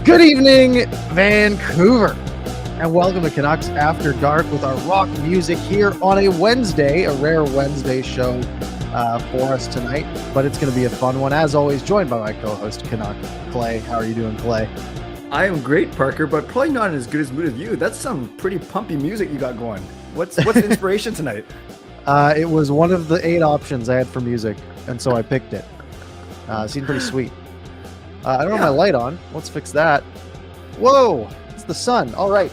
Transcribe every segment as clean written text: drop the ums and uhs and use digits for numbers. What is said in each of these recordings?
Good evening, Vancouver, and welcome to Canucks After Dark with our rock music here on a Wednesday, a rare Wednesday show for us tonight, but it's going to be a fun one. As always, joined by my co-host, Canuck Clay. How are you doing, Clay? I am great, Parker, but probably not in as good as mood as you. That's some pretty pumpy music you got going. What's the inspiration tonight? It was one of the 8 options I had for music, and so I picked it. It seemed pretty sweet. I don't have my light on. Let's fix that. Whoa, it's the sun. All right.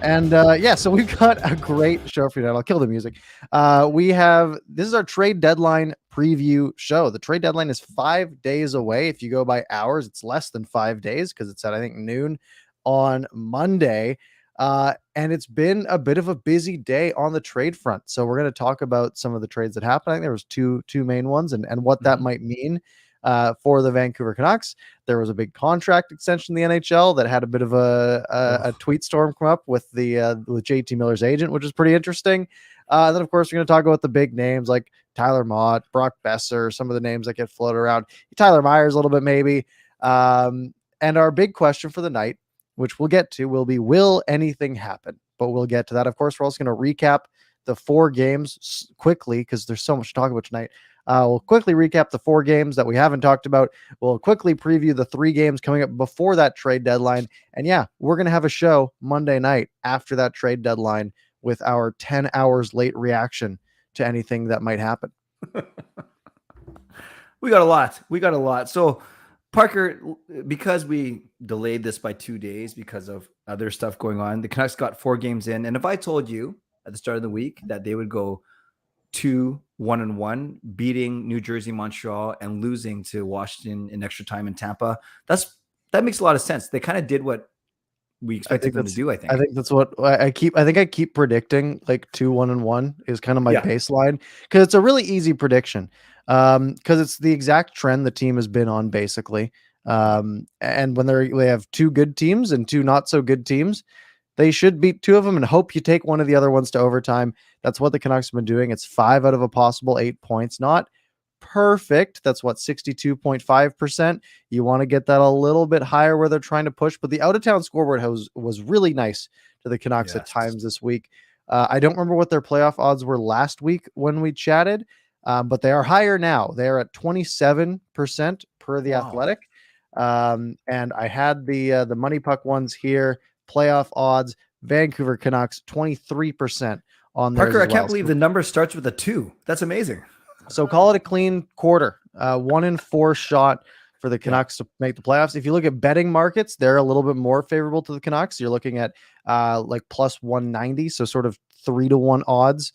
And so we've got a great show for you tonight. I'll kill the music. This is our trade deadline preview show. The trade deadline is 5 days away. If you go by hours, it's less than 5 days because it's at, I think, noon on Monday. And it's been a bit of a busy day on the trade front. So we're going to talk about some of the trades that happened. I think there was two main ones and what that might mean for the Vancouver Canucks. There was a big contract extension in the NHL that had a bit of a tweet storm come up with with JT Miller's agent, which is pretty interesting. And then, of course, we're going to talk about the big names like Tyler Mott, Brock Besser, some of the names that get floated around, Tyler Myers a little bit maybe. And our big question for the night, which we'll get to, will be, will anything happen? But we'll get to that. Of course, we're also going to recap the 4 games quickly because there's so much to talk about tonight. We'll quickly recap the 4 games that we haven't talked about. We'll quickly preview the 3 games coming up before that trade deadline. And yeah, we're going to have a show Monday night after that trade deadline with our 10 hours late reaction to anything that might happen. We got a lot. So, Parker, because we delayed this by 2 days because of other stuff going on, the Canucks got 4 games in. And if I told you at the start of the week that they would go 2-1-1, beating New Jersey, Montreal, and losing to Washington in extra time in Tampa, that makes a lot of sense. They kind of did what we expected them to do. I think that's what I keep predicting. Like 2-1-1 is kind of my baseline because it's a really easy prediction. Because it's the exact trend the team has been on basically. And when they have 2 good teams and 2 not so good teams, they should beat 2 of them and hope you take one of the other ones to overtime. That's what the Canucks have been doing. It's 5 out of a possible 8 points. Not perfect. That's what, 62.5%. You want to get that a little bit higher where they're trying to push, but the out-of-town scoreboard was really nice to the Canucks at times this week. I don't remember what their playoff odds were last week when we chatted, but they are higher now. They are at 27% per the Athletic. And I had the Money Puck ones here. Playoff odds, Vancouver Canucks 23% on there. Parker, I can't believe the number starts with a 2. That's amazing. So call it a clean quarter. 1 in 4 shot for the Canucks to make the playoffs. If you look at betting markets, they're a little bit more favorable to the Canucks. You're looking at like plus 190, so sort of 3-1 odds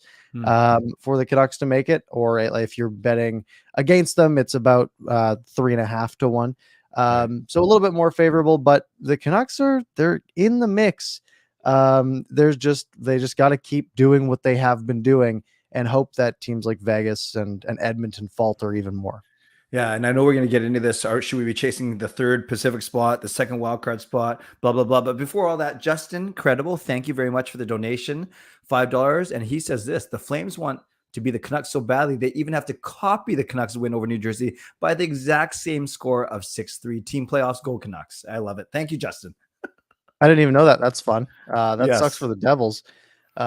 for the Canucks to make it. Or if you're betting against them, it's about 3.5 to 1. So a little bit more favorable, but the Canucks they're in the mix. They just got to keep doing what they have been doing and hope that teams like Vegas and Edmonton falter even more. Yeah, and I know we're going to get into this. Or should we be chasing the 3rd Pacific spot, the 2nd wildcard spot, blah, blah, blah. But before all that, Justin Credible, thank you very much for the donation, $5. And he says this: the Flames want to be the Canucks so badly, they even have to copy the Canucks win over New Jersey by the exact same score of 6-3. Team playoffs, go Canucks. I love it. Thank you, Justin. I didn't even know that. That's fun. That sucks for the Devils. They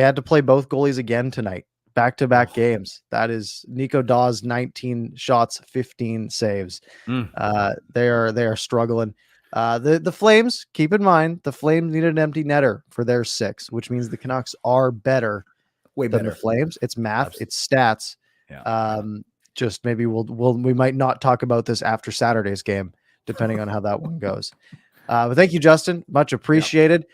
had to play both goalies again tonight. Back-to-back games. That is Nico Dawes, 19 shots, 15 saves. They are struggling. The Flames, keep in mind, the Flames needed an empty netter for their 6, which means the Canucks are better than the Flames. It's math, it's stats. Just maybe we might not talk about this after Saturday's game, depending on how that one goes. But thank you, Justin. Much appreciated.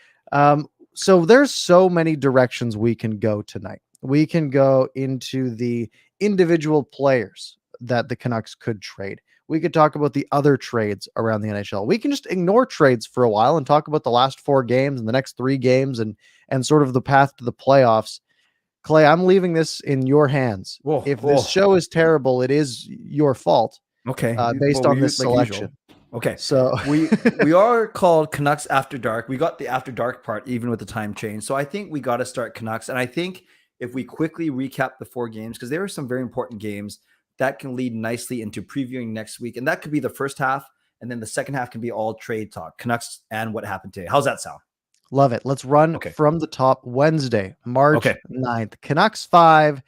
So there's so many directions we can go tonight. We can go into the individual players that the Canucks could trade. We could talk about the other trades around the NHL. We can just ignore trades for a while and talk about the last 4 games and the next 3 games and sort of the path to the playoffs. Clay, I'm leaving this in your hands. If this show is terrible, it is your fault. Okay. Based on this selection. Okay. So we are called Canucks After Dark. We got the After Dark part even with the time change. So I think we got to start Canucks. And I think if we quickly recap the 4 games, because there were some very important games, that can lead nicely into previewing next week. And that could be the first half. And then the second half can be all trade talk, Canucks and what happened today. How's that sound? Love it. Let's run Okay. from the top. Wednesday, March Okay. 9th. Canucks 5,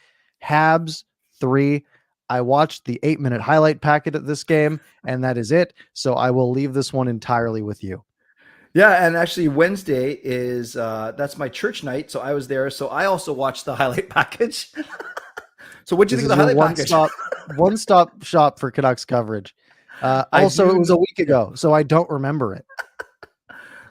Habs 3. I watched the 8-minute highlight packet of this game, and that is it. So I will leave this one entirely with you. Yeah, and actually Wednesday is that's my church night, so I was there. So I also watched the highlight package. So what do you think of the highlight package? One-stop shop for Canucks coverage. Also, it was a week ago, so I don't remember it.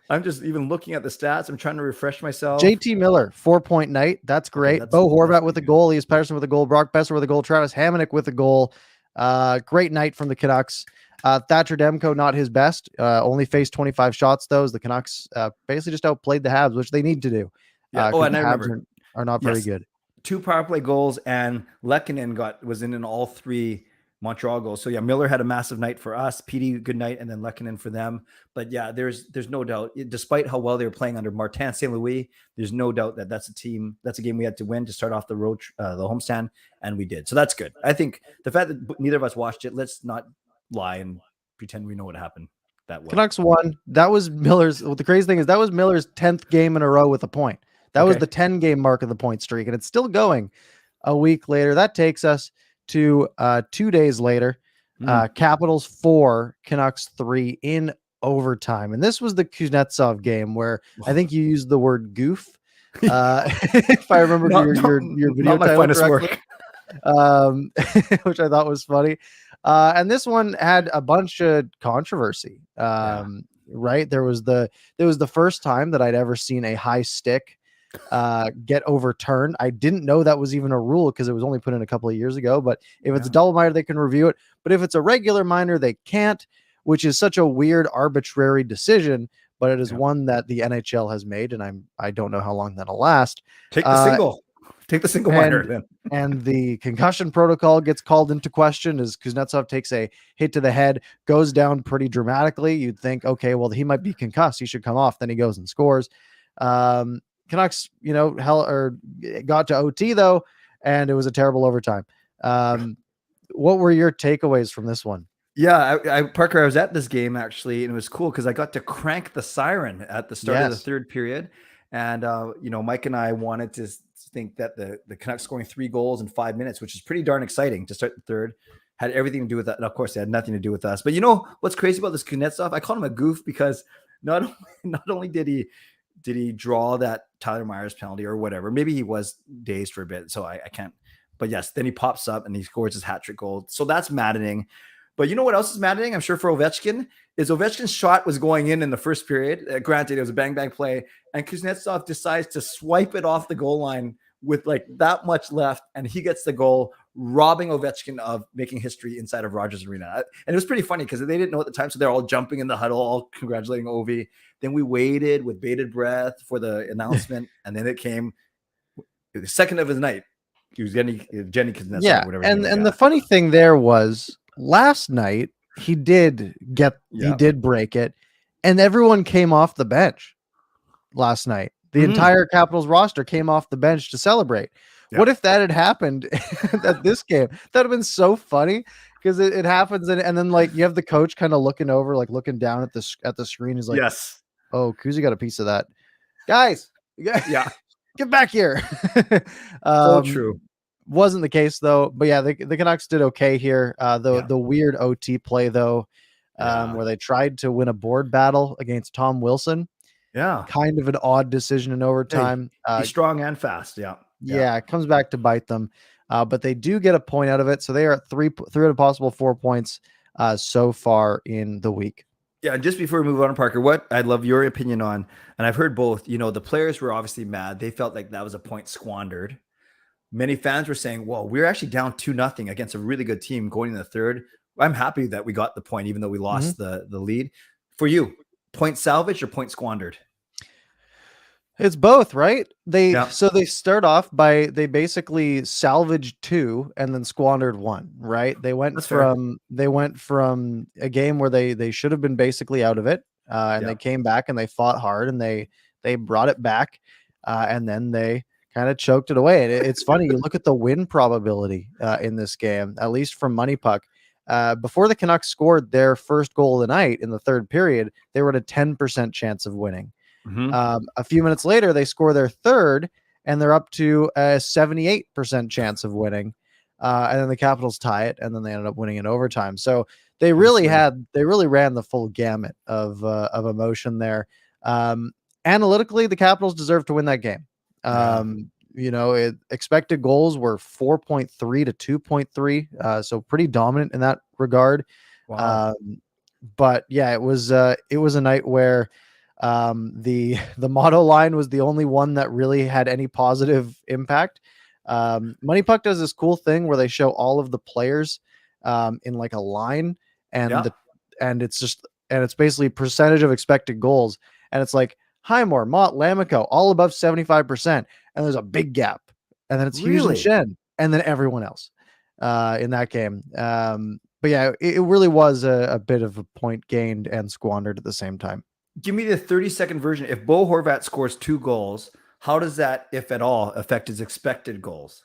I'm just even looking at the stats. I'm trying to refresh myself. JT Miller, 4-point night. That's great. Okay, Bo Horvat with a goal. Elias Pettersson with a goal. Brock Besser with a goal. Travis Hamonic with a goal. Great night from the Canucks. Thatcher Demko, not his best. Only faced 25 shots, though. The Canucks basically just outplayed the Habs, which they need to do. Yeah. And the Habs are not very good. 2 power play goals, and Lehkonen was in all 3 Montreal goals. So yeah, Miller had a massive night for us. PD, good night, and then Lehkonen for them. But yeah, there's no doubt, despite how well they were playing under Martin St. Louis, there's no doubt that that's a game we had to win to start off the road, the homestand, and we did. So that's good. I think the fact that neither of us watched it, let's not lie and pretend we know what happened that well. Canucks won. That was Miller's. The crazy thing is that was Miller's 10th game in a row with a point. That was the 10-game mark of the point streak, and it's still going a week later. That takes us to 2 days later. Capitals 4, Canucks 3 in overtime. And this was the Kuznetsov game where I think you used the word goof. If I remember your video title correctly. Which I thought was funny. And this one had a bunch of controversy. Right? There was the first time that I'd ever seen a high stick get overturned. I didn't know that was even a rule because it was only put in a couple of years ago. But if it's a double minor, they can review it. But if it's a regular minor, they can't, which is such a weird, arbitrary decision. But it is one that the NHL has made, and I don't know how long that'll last. Take the single minor then. And the concussion protocol gets called into question as Kuznetsov takes a hit to the head, goes down pretty dramatically. You'd think, okay, well, he might be concussed. He should come off. Then he goes and scores. Canucks, got to OT though, and it was a terrible overtime. What were your takeaways from this one? Yeah, Parker, I was at this game actually, and it was cool because I got to crank the siren at the start of the third period. And, Mike and I wanted to think that the Canucks scoring 3 goals in 5 minutes, which is pretty darn exciting to start the third, had everything to do with that. And of course, it had nothing to do with us. But you know what's crazy about this Kuznetsov? I called him a goof because not only did he draw that Tyler Myers penalty or whatever, maybe he was dazed for a bit, so I can't. But yes, then he pops up and he scores his hat trick goal. So that's maddening. But you know what else is maddening? I'm sure for Ovechkin is Ovechkin's shot was going in the first period. Granted, it was a bang play, and Kuznetsov decides to swipe it off the goal line with like that much left, and he gets the goal, robbing Ovechkin of making history inside of Rogers Arena. And it was pretty funny because they didn't know at the time, so they're all jumping in the huddle, all congratulating Ovi. Then we waited with bated breath for the announcement, and then it came the second of his night. He was Jenny Kuznetsov. Yeah, or whatever. And the funny thing there was last night he did break it, and everyone came off the bench last night. The entire Capitals roster came off the bench to celebrate. Yeah. What if that had happened at this game? That would have been so funny because it happens, and then like you have the coach kind of looking over, like looking down at the screen. He's like, "Yes, oh, Kuzi got a piece of that, guys. Yeah, get back here." So true. Wasn't the case though, but yeah, the Canucks did okay here. The weird OT play though, where they tried to win a board battle against Tom Wilson. Yeah, kind of an odd decision in overtime. He's strong and fast. Yeah, it comes back to bite them, but they do get a point out of it. So they are at three out of possible 4 points so far in the week. Yeah, and just before we move on, Parker, what I'd love your opinion on, and I've heard both. The players were obviously mad; they felt like that was a point squandered. Many fans were saying, "Well, we're actually down 2-0 against a really good team going in the third." I'm happy that we got the point, even though we lost the lead. For you, point salvage or point squandered? It's both, right? So they start off by they basically salvaged 2 and then squandered 1, right? They went from a game where they should have been basically out of it, and they came back and they fought hard and they brought it back, and then they kind of choked it away. And it's funny, you look at the win probability in this game, at least from Money Puck. Before the Canucks scored their first goal of the night in the third period, they were at a 10% chance of winning. A few minutes later, they score their third, and they're up to a 78% chance of winning. And then the Capitals tie it, and then they ended up winning in overtime. So they really ran the full gamut of emotion there. Analytically, the Capitals deserved to win that game. Expected goals were 4.3 to 2.3, so pretty dominant in that regard. Wow. But yeah, it was a night where the motto line was the only one that really had any positive impact. Money Puck does this cool thing where they show all of the players in like a line, and it's basically percentage of expected goals, and it's like Highmore, Mott, Lamico, all above 75%, and there's a big gap, and then it's Hughes and Shen, and then everyone else in that game. But yeah, it really was a bit of a point gained and squandered at the same time. Give me the 30-second version. If Bo Horvat scores 2 goals, how does that, if at all, affect his expected goals?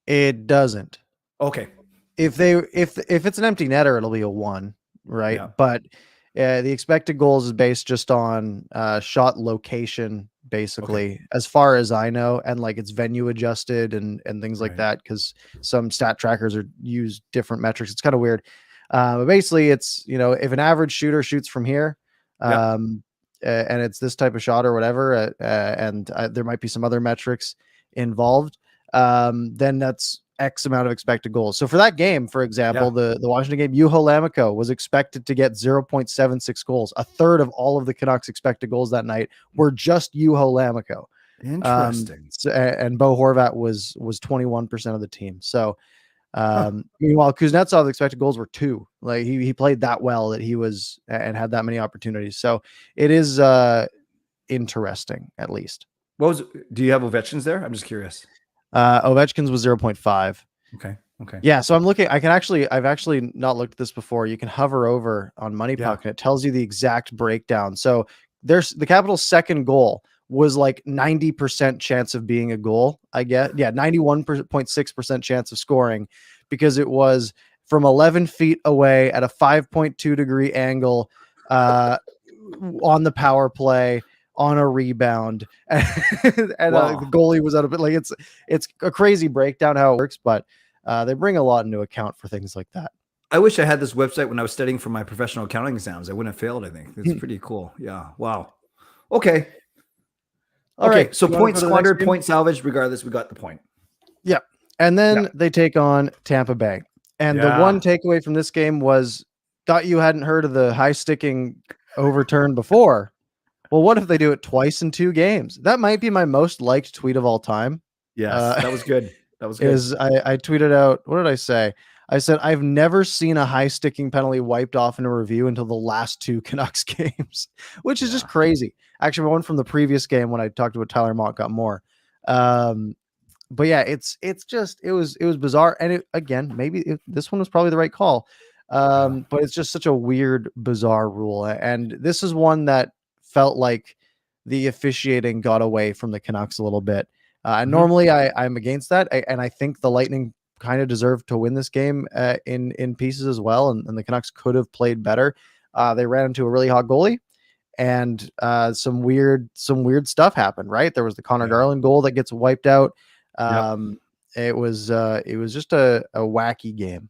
It doesn't. Okay. If it's an empty netter, it'll be a 1, right? Yeah. But the expected goals is based just on shot location, basically, as far as I know, and like it's venue adjusted and things like that, because some stat trackers use different metrics. It's kind of weird. But basically, it's if an average shooter shoots from here, and it's this type of shot or whatever, and there might be some other metrics involved, then that's X amount of expected goals. So for that game, for example, the Washington game, Juho Lammikko was expected to get 0.76 goals. A third of all of the Canucks expected goals that night were just Juho Lammikko. Interesting. And Bo Horvat was 21% of the team. So meanwhile, Kuznetsov's expected goals were 2. Like he played that well that he was and had that many opportunities. So it is interesting, at least. Do you have Ovechkin's there? I'm just curious. Ovechkin's was 0.5. Okay. Yeah. So I've actually not looked at this before. You can hover over on Money Puck and it tells you the exact breakdown. So there's the Capitals' second goal was like 90% chance of being a goal. I get 91.6% chance of scoring, because it was from 11 feet away at a 5.2 degree angle on the power play, on a rebound, and the goalie was out of it. Like it's a crazy breakdown how it works, but they bring a lot into account for things like that. I wish I had this website when I was studying for my professional accounting exams. I wouldn't have failed. I think it's pretty cool. Yeah. Wow. Okay. All right. So point squandered, point salvaged. Regardless, we got the point. Yeah. And then they take on Tampa Bay, and the one takeaway from this game was, thought you hadn't heard of the high sticking overturn before. Well, what if they do it twice in 2 games? That might be my most liked tweet of all time. Yes, that was good. That was good. I tweeted out, what did I say? I said, I've never seen a high sticking penalty wiped off in a review until the last 2 Canucks games, which is just crazy. Actually, one from the previous game when I talked about Tyler Mott got more. But yeah, it was bizarre. And this one was probably the right call. But it's just such a weird, bizarre rule. And this is one that felt like the officiating got away from the Canucks a little bit. Normally I'm against that. And I think the Lightning kind of deserved to win this game in pieces as well. And the Canucks could have played better. They ran into a really hot goalie, and some weird stuff happened, right? There was the Connor Garland goal that gets wiped out. It was just a wacky game.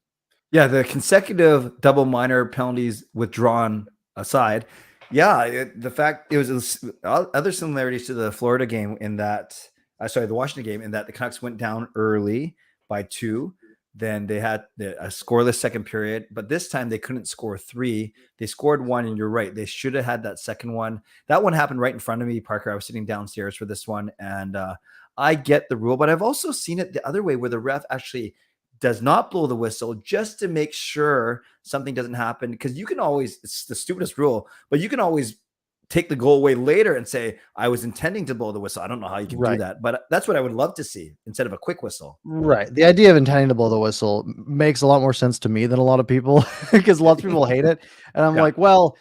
Yeah. The consecutive double minor penalties withdrawn aside, the fact it was other similarities to the Florida game in that, the Washington game, in that the Canucks went down early by 2. Then they had a scoreless second period, but this time they couldn't score 3. They scored 1, and you're right, they should have had that second one. That one happened right in front of me, Parker. I was sitting downstairs for this one, and I get the rule, but I've also seen it the other way, where the ref actually does not blow the whistle just to make sure something doesn't happen. Because you can always, it's the stupidest rule, but you can always take the goal away later and say, I was intending to blow the whistle. I don't know how you can do that, but that's what I would love to see instead of a quick whistle. Right. The idea of intending to blow the whistle makes a lot more sense to me than a lot of people, because lots of people hate it. And I'm like, well,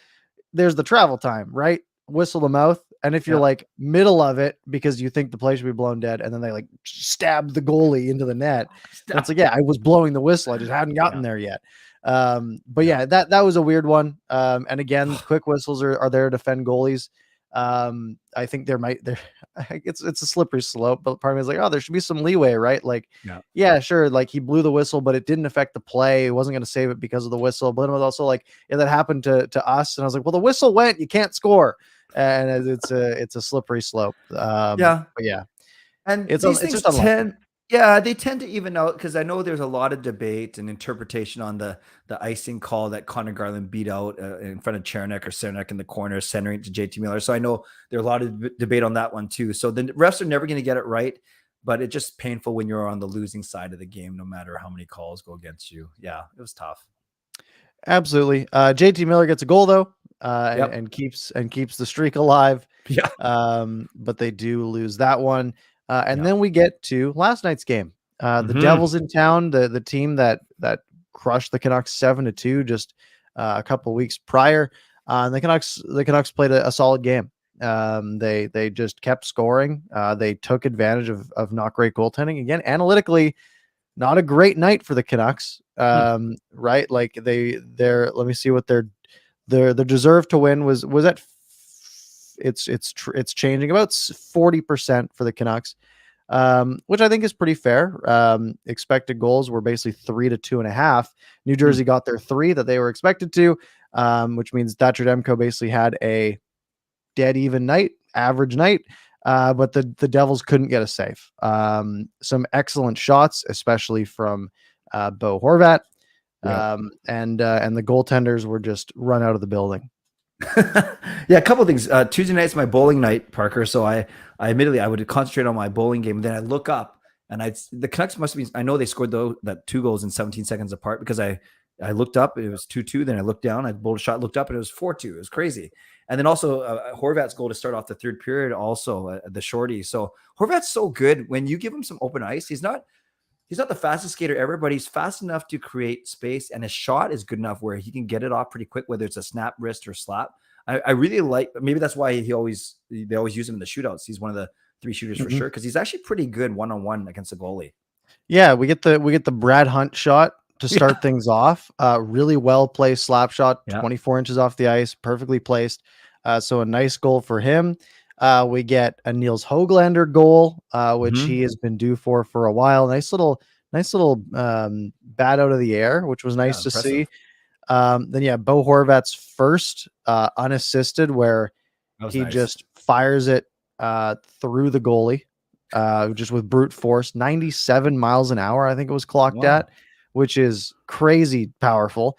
there's the travel time, right? Whistle the mouth, And if you're like middle of it because you think the play should be blown dead, and then they like stab the goalie into the net, then it's like, yeah, I was blowing the whistle. I just hadn't gotten there yet. But yeah, that was a weird one. And again, quick whistles are there to defend goalies. I think it's a slippery slope, but part of me is like, oh, there should be some leeway, right? Like, yeah, sure. Like he blew the whistle, but it didn't affect the play. It wasn't going to save it because of the whistle. But it was also like, yeah, that happened to us. And I was like, well, the whistle went, you can't score. And it's a slippery slope. But yeah. And it's these just things they tend to even out, because I know there's a lot of debate and interpretation on the icing call that Connor Garland beat out in front of Chernak or Cernak in the corner, centering to JT Miller. So I know there's a lot of debate on that one too. So the refs are never going to get it right, but it's just painful when you're on the losing side of the game, no matter how many calls go against you. Yeah, it was tough. Absolutely. JT Miller gets a goal though, and keeps the streak alive. Yeah. But they do lose that one. And then we get to last night's game. The Devils in town, the team that crushed the Canucks 7-2 just a couple weeks prior. And the Canucks played a solid game. They just kept scoring. They took advantage of not great goaltending. Again, analytically, not a great night for the Canucks. Right? Like they're let me see what their deserve to win was at. It's changing about 40% for the Canucks, which I think is pretty fair. Expected goals were basically 3 to 2.5. New Jersey got their 3 that they were expected to, which means Thatcher Demko basically had a dead even night, average night. But the Devils couldn't get a save. Some excellent shots, especially from Bo Horvat, and the goaltenders were just run out of the building. Yeah, a couple of things. Tuesday night's my bowling night, Parker. So I admittedly I would concentrate on my bowling game. And then I look up and the Canucks must be. I know they scored that 2 goals in 17 seconds apart, because I looked up, it was 2-2. Then I looked down, I bowled a shot, looked up, and it was 4-2. It was crazy. And then also Horvat's goal to start off the third period, also the shorty. So Horvat's so good when you give him some open ice. He's not the fastest skater ever, but he's fast enough to create space, and his shot is good enough where he can get it off pretty quick, whether it's a snap, wrist, or slap. I really like. Maybe that's why they always use him in the shootouts. He's one of the 3 shooters for sure, because he's actually pretty good one-on-one against a goalie. Yeah, we get the Brad Hunt shot to start things off. Really well placed slap shot, 24 inches off the ice, perfectly placed. So a nice goal for him. We get a Niels Höglander goal, which he has been due for a while. Nice little bat out of the air, which was nice to see. Then Bo Horvat's first unassisted, where he just fires it through the goalie, just with brute force, 97 miles an hour, I think it was clocked at, which is crazy powerful.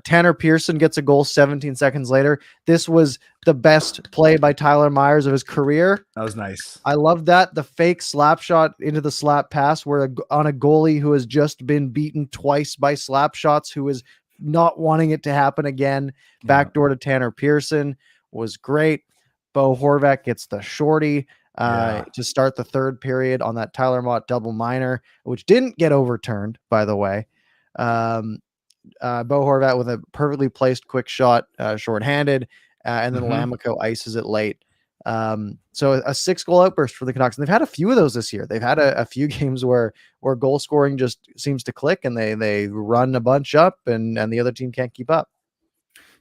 Tanner Pearson gets a goal 17 seconds later. This was the best play by Tyler Myers of his career. That was nice. I love that. The fake slap shot into the slap pass, where on a goalie who has just been beaten twice by slap shots, who is not wanting it to happen again. Backdoor to Tanner Pearson was great. Bo Horvat gets the shorty to start the third period on that Tyler Mott double minor, which didn't get overturned, by the way. Bo Horvat with a perfectly placed quick shot, shorthanded, and then Lamico ices it late. So a 6-goal outburst for the Canucks, and they've had a few of those this year. They've had a few games where goal scoring just seems to click, and they run a bunch up, and the other team can't keep up.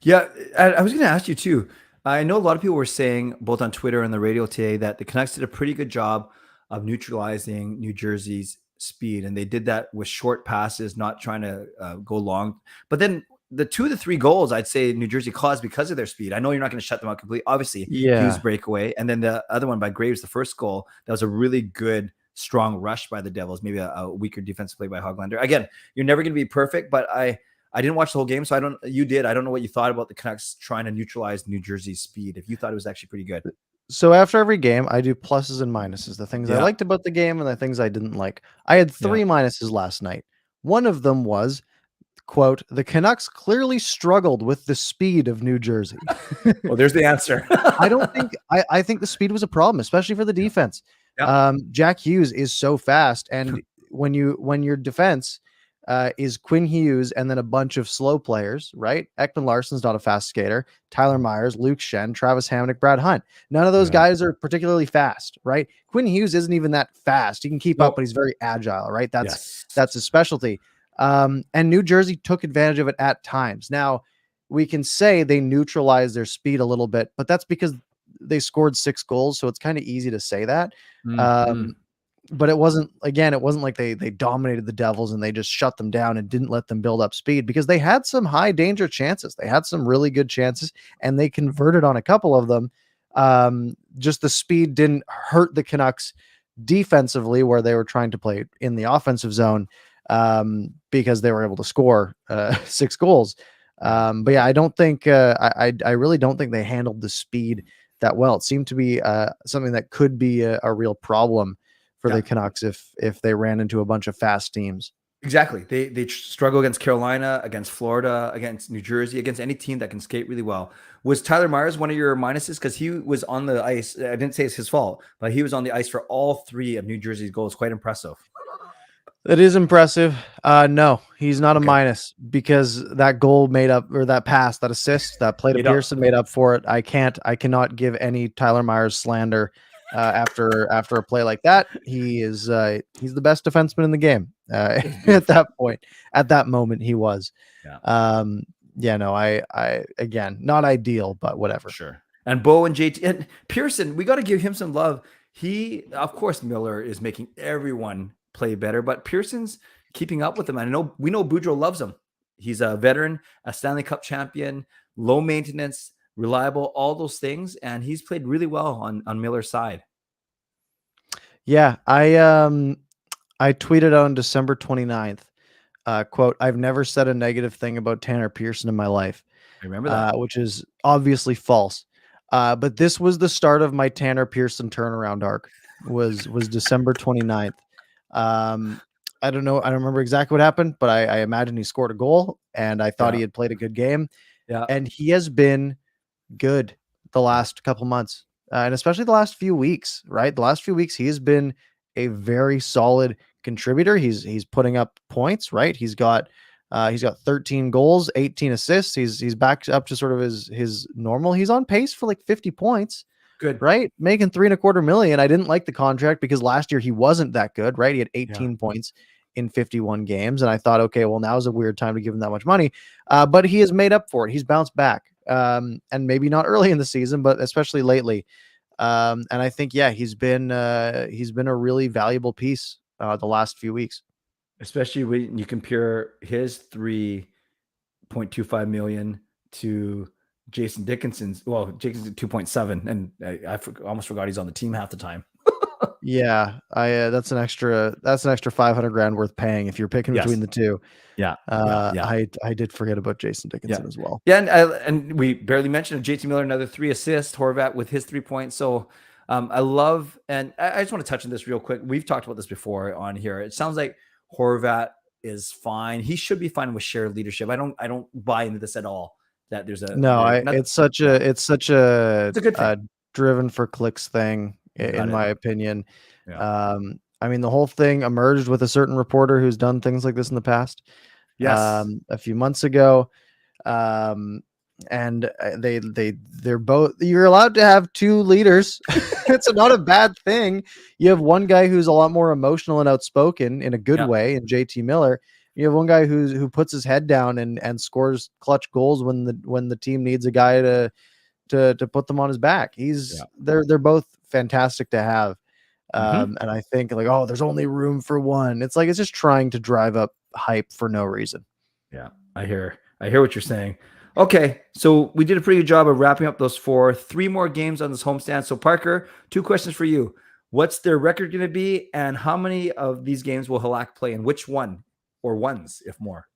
Yeah, I was going to ask you too. I know a lot of people were saying, both on Twitter and the radio today, that the Canucks did a pretty good job of neutralizing New Jersey's speed, and they did that with short passes, not trying to go long. But then the 2 to 3 goals, I'd say New Jersey caused because of their speed. I know you're not going to shut them out completely, obviously. Huge breakaway, and then the other one by Graves, the first goal, that was a really good, strong rush by the Devils. Maybe a weaker defensive play by Höglander. Again, you're never going to be perfect, but I didn't watch the whole game, so you did. I don't know what you thought about the Canucks trying to neutralize New Jersey's speed. If you thought it was actually pretty good. So after every game, I do pluses and minuses, the things I liked about the game and the things I didn't like. I had 3 minuses last night. One of them was, quote, the Canucks clearly struggled with the speed of New Jersey. Well, there's the answer. I think the speed was a problem, especially for the defense. Jack Hughes is so fast, and when your defense is Quinn Hughes and then a bunch of slow players, right? Ekman Larson's not a fast skater. Tyler Myers, Luke Shen, Travis Hamonic, Brad Hunt. None of those Yeah. guys are particularly fast, right? Quinn Hughes isn't even that fast. He can keep up, Nope. but he's very agile, right? Yes. That's his specialty. And New Jersey took advantage of it at times. Now, we can say they neutralized their speed a little bit, but that's because they scored 6 goals, so it's kind of easy to say that. Mm. But it wasn't like they dominated the Devils and they just shut them down and didn't let them build up speed, because they had some high danger chances. They had some really good chances and they converted on a couple of them. Just the speed didn't hurt the Canucks defensively, where they were trying to play in the offensive zone, because they were able to score 6 goals. But yeah, I don't think I really don't think they handled the speed that well. It seemed to be something that could be a real problem for the Canucks if they ran into a bunch of fast teams. Exactly. They struggle against Carolina, against Florida, against New Jersey, against any team that can skate really well. Was Tyler Myers one of your minuses? Because he was on the ice. I didn't say it's his fault, but he was on the ice for all 3 of New Jersey's goals. Quite impressive. That is impressive. No, he's not a minus, because that goal made up, or that pass, that assist, that play to Pearson made up for it. I cannot give any Tyler Myers slander after a play like that. He's the best defenseman in the game at that point. At that moment, he was. No, I again, not ideal, but whatever. Sure. And Bo and JT and Pearson, we got to give him some love. He, of course, Miller is making everyone play better, but Pearson's keeping up with him. We know Boudreau loves him. He's a veteran, a Stanley Cup champion, low maintenance, reliable, all those things, and he's played really well on Miller's side. Yeah, I tweeted on December 29th, quote, "I've never said a negative thing about Tanner Pearson in my life." I remember that. Which is obviously false. But this was the start of my Tanner Pearson turnaround arc. Was December 29th. I don't know. I don't remember exactly what happened, but I imagine he scored a goal, and I thought he had played a good game. Yeah. And he has been good the last couple months, and especially the last few weeks, right? The last few weeks, he has been a very solid contributor. He's putting up points, right? He's got 13 goals, 18 assists. He's back up to sort of his normal. He's on pace for like 50 points. Good. Right? Making $3.25 million. I didn't like the contract because last year he wasn't that good, right? He had 18 points in 51 games. And I thought, okay, well, now's a weird time to give him that much money. But he has made up for it. He's bounced back. And maybe not early in the season, but especially lately. And I think, yeah, he's been a really valuable piece the last few weeks. Especially when you compare his $3.25 million to Jason Dickinson's. Well, Dickinson 2.7, and I almost forgot he's on the team half the time. Yeah, that's an extra $500,000 worth paying if you're picking between the two. Yeah, I did forget about Jason Dickinson as well. Yeah, and we barely mentioned JT Miller, another 3 assists. Horvat with his 3 points. So I love, and I just want to touch on this real quick. We've talked about this before on here. It sounds like Horvat is fine. He should be fine with shared leadership. I don't buy into this at all. That there's a it's such a good thing. Driven for clicks thing, in my opinion. Yeah. I mean, the whole thing emerged with a certain reporter who's done things like this in the past. Yes. A few months ago. And they're both, you're allowed to have 2 leaders. It's not a bad thing. You have one guy who's a lot more emotional and outspoken in a good way in JT Miller. You have one guy who puts his head down and scores clutch goals when the team needs a guy to put them on his back. They're both fantastic to have. And I think like, oh, there's only room for one. It's like, it's just trying to drive up hype for no reason. Yeah, I hear what you're saying. Okay, so we did a pretty good job of wrapping up those 4. 3 more games on this homestand. So Parker, 2 questions for you. What's their record going to be, and how many of these games will Halak play, and which one or ones, if more?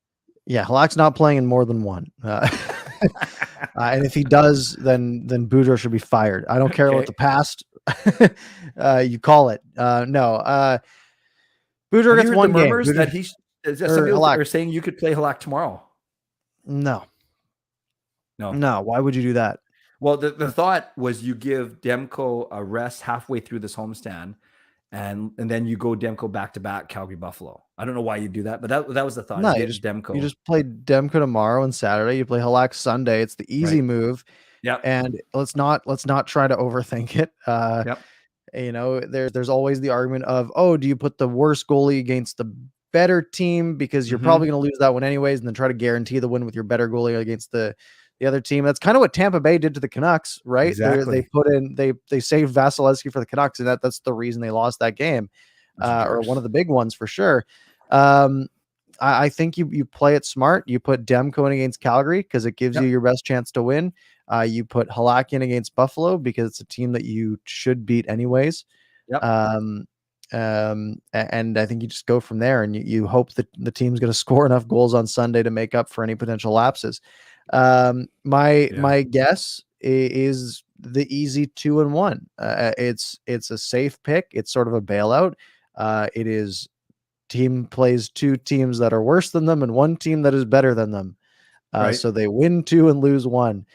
Yeah, Halak's not playing in more than one. And if he does, then Boudreau should be fired. I don't care about the past. You call it. No. Boudreau gets one game. Some people are saying you could play Halak tomorrow. No. Why would you do that? Well, the thought was you give Demko a rest halfway through this homestand, and then you go Demko back to back Calgary Buffalo. I don't know why you do that, but that was the thought. No, Is you get just Demko. play Demko tomorrow and Saturday. You play Halak Sunday. It's the easy Right. move, Yep. and let's not try to overthink it. Yep. There's always the argument of, oh, do you put the worst goalie against the better team because you're probably Mm-hmm. going to lose that one anyways, and then try to guarantee the win with your better goalie against the other team. That's kind of what Tampa Bay did to the Canucks, right? They Exactly. put in they saved Vasilevsky for the Canucks, and that's the reason they lost that game, That's or one worse. of the big ones for sure. Um, I think you play it smart. You put Demko in against Calgary because it gives you Yep. your best chance to win. You put Halak in against Buffalo because it's a team that you should beat anyways. Yep. Um, and I think you just go from there, and you hope that the team's going to score enough goals on Sunday to make up for any potential lapses. Yeah. My guess is the easy 2-1. It's a safe pick. It's sort of a bailout. It is team plays two teams that are worse than them and one team that is better than them. Right. So they win 2 and lose 1.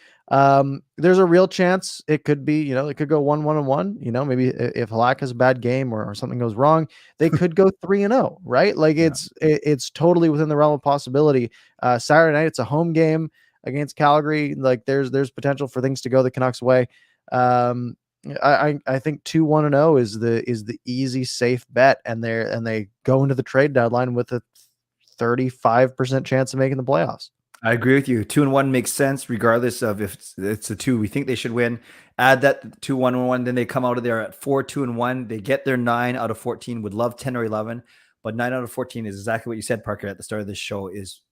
There's a real chance it could be, it could go 1-1-1. Maybe if Halak has a bad game or something goes wrong, they could go 3-0, right? Like Yeah. it's totally within the realm of possibility. Saturday night, it's a home game against Calgary. Like there's potential for things to go the Canucks way. Um, I think 2-1-0 is the easy safe bet, and they go into the trade deadline with a 35% chance of making the playoffs. I agree with you. 2-1 makes sense, regardless of if it's a 2 we think they should win. Add that 2-1-1, then they come out of there at 4-2-1. They get their 9 out of 14. Would love 10 or 11, but 9 out of 14 is exactly what you said, Parker, at the start of this show. Is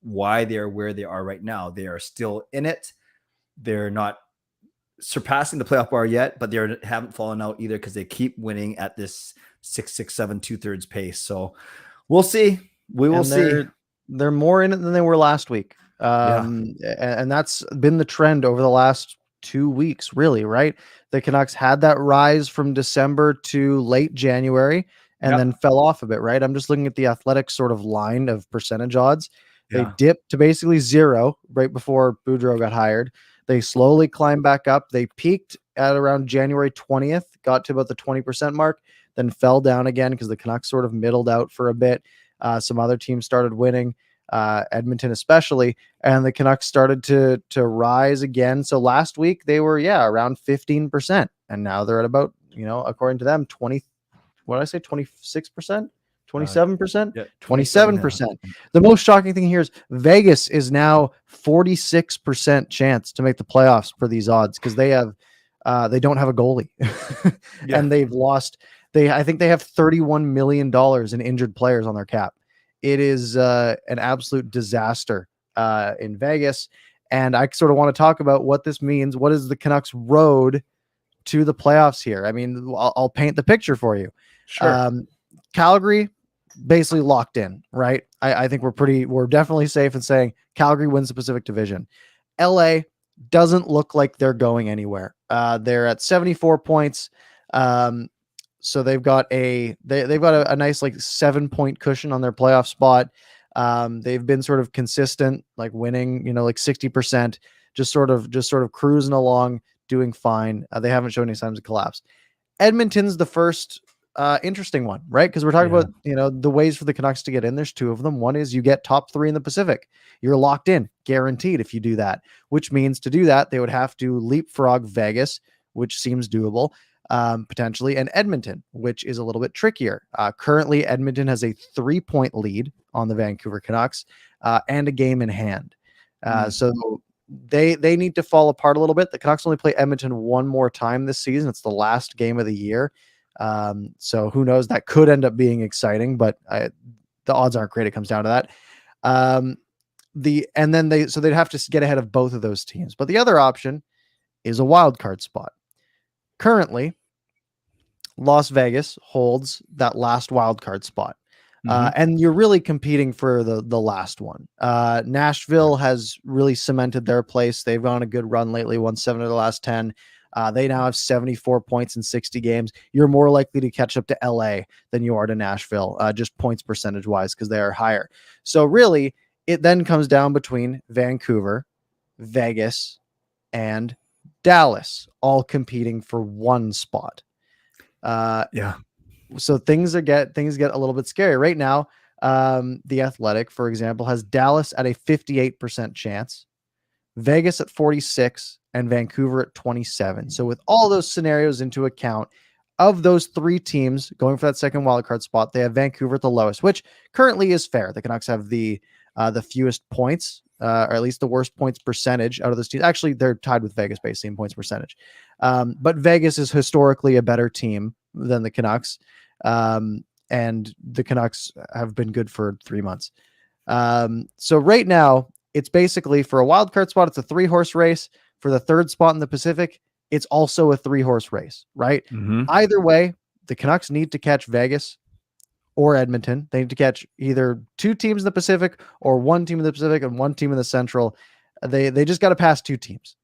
why they are where they are right now. They are still in it. They're not surpassing the playoff bar yet, but they haven't fallen out either because they keep winning at this 6-6-7 2/3 pace. So we'll see. We will And see. they're more in it than they were last week. Yeah. And that's been the trend over the last 2 weeks, really, right? The Canucks had that rise from December to late January and then Yep. fell off a bit, right? I'm just looking at the Athletic sort of line of percentage odds. They Yeah. dipped to basically 0 right before Boudreau got hired. They slowly climbed back up. They peaked at around January 20th, got to about the 20% mark, then fell down again because the Canucks sort of middled out for a bit. Some other teams started winning, Edmonton especially, and the Canucks started to rise again. So last week they were around 15%, and now they're at about according to them 20. What did I say? 26%. 27%, Yeah. 27 now. 27%. The most shocking thing here is Vegas is now 46% chance to make the playoffs for these odds because they don't have a goalie Yeah. and they've lost. I think they have $31 million in injured players on their cap. It is an absolute disaster in Vegas. And I sort of want to talk about what this means. What is the Canucks road to the playoffs here? I mean, I'll paint the picture for you. Sure. Calgary basically locked in, right? I think we're definitely safe in saying Calgary wins the Pacific Division. LA doesn't look like they're going anywhere. They're at 74 points. So they've got a nice like 7-point cushion on their playoff spot. They've been sort of consistent, like winning, like 60%, just sort of cruising along, doing fine. They haven't shown any signs of collapse. Edmonton's the first interesting one, right? Because we're talking Yeah. about, the ways for the Canucks to get in. There's 2 of them. One is you get top 3 in the Pacific. You're locked in, guaranteed if you do that, which means to do that, they would have to leapfrog Vegas, which seems doable, potentially, and Edmonton, which is a little bit trickier. Currently, Edmonton has a 3-point lead on the Vancouver Canucks and a game in hand. So they need to fall apart a little bit. The Canucks only play Edmonton one more time this season. It's the last game of the year. So who knows? That could end up being exciting, but the odds aren't great. It comes down to that. They'd have to get ahead of both of those teams. But the other option is a wild card spot. Currently, Las Vegas holds that last wild card spot. And you're really competing for the last one. Nashville has really cemented their place. They've gone a good run lately, won 7 of the last 10. They now have 74 points in 60 games. You're more likely to catch up to LA than you are to Nashville, just points percentage wise, because they are higher. So really, it then comes down between Vancouver, Vegas, and Dallas, all competing for one spot. Yeah. So things get a little bit scary right now. The Athletic, for example, has Dallas at a 58% chance, Vegas at 46, and Vancouver at 27. So with all those scenarios into account, of those three teams going for that second wildcard spot, they have Vancouver at the lowest, which currently is fair. The Canucks have the fewest points, or at least the worst points percentage out of those teams. Actually, they're tied with Vegas basically in points percentage. But Vegas is historically a better team than the Canucks. And the Canucks have been good for 3 months. So right now, it's basically for a wild card spot, it's a 3-horse race. For the third spot in the Pacific, it's also a 3-horse race, right? Mm-hmm. Either way, the Canucks need to catch Vegas or Edmonton. They need to catch either 2 teams in the Pacific or 1 team in the Pacific and 1 team in the Central. They just got to pass 2 teams.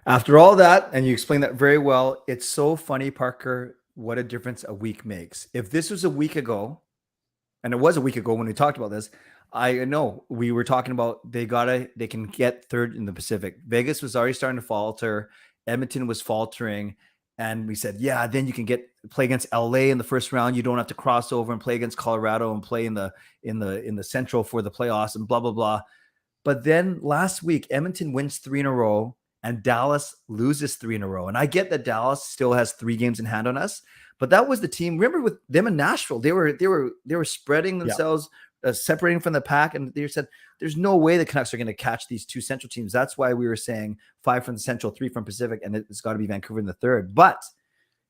After all that, and you explained that very well, it's so funny, Parker, what a difference a week makes. If this was a week ago, and it was a week ago when we talked about this, I know we were talking about they can get third in the Pacific. Vegas was already starting to falter. Edmonton was faltering. And we said, yeah, then you can play against LA in the first round. You don't have to cross over and play against Colorado and play in the Central for the playoffs and blah, blah, blah. But then last week, Edmonton wins 3 in a row and Dallas loses 3 in a row. And I get that Dallas still has 3 games in hand on us, but that was the team. Remember with them in Nashville, they were spreading themselves, separating from the pack. And they said, there's no way the Canucks are going to catch these 2 Central teams. That's why we were saying 5 from the Central, 3 from Pacific, and it's got to be Vancouver in the third. But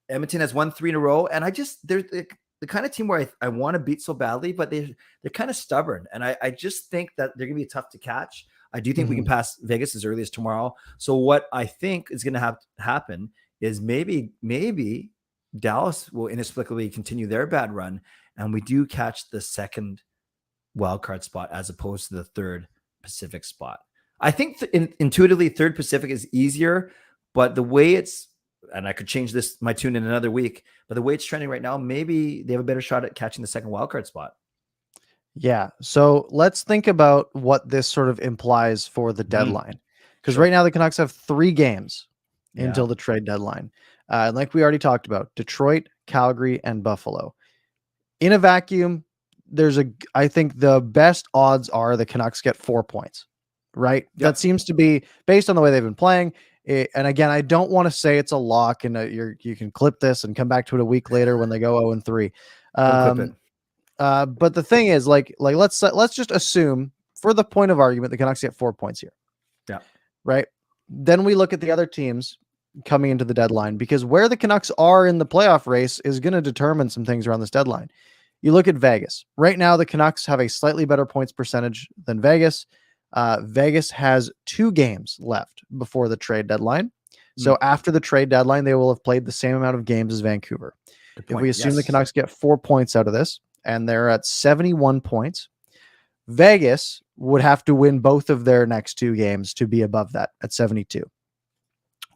Edmonton has won 3 in a row. And they're the kind of team where I want to beat so badly, but they're kind of stubborn. And I just think that they're going to be tough to catch. I do think we can pass Vegas as early as tomorrow. So what I think is going to have to happen is maybe Dallas will inexplicably continue their bad run, and we do catch the second wildcard spot as opposed to the third Pacific spot. I think intuitively third Pacific is easier, but the way it's, and I could change my tune in another week, but the way it's trending right now, maybe they have a better shot at catching the second wildcard spot. Yeah. So let's think about what this sort of implies for the deadline. Because right now the Canucks have 3 games until the trade deadline. Like we already talked about, Detroit, Calgary, and Buffalo. In a vacuum, I think the best odds are the Canucks get 4 points, right? Yep. That seems to be based on the way they've been playing. And again, I don't want to say it's a lock and you can clip this and come back to it a week later when they go 0-3. Clip it. But the thing is, like let's just assume, for the point of argument, the Canucks get 4 points here. Yeah. Right. Then we look at the other teams coming into the deadline, because where the Canucks are in the playoff race is going to determine some things around this deadline. You look at Vegas. Right now, the Canucks have a slightly better points percentage than Vegas. Vegas has 2 games left before the trade deadline. So after the trade deadline, they will have played the same amount of games as Vancouver. If we assume the Canucks get 4 points out of this, and they're at 71 points, Vegas would have to win both of their next 2 games to be above that at 72.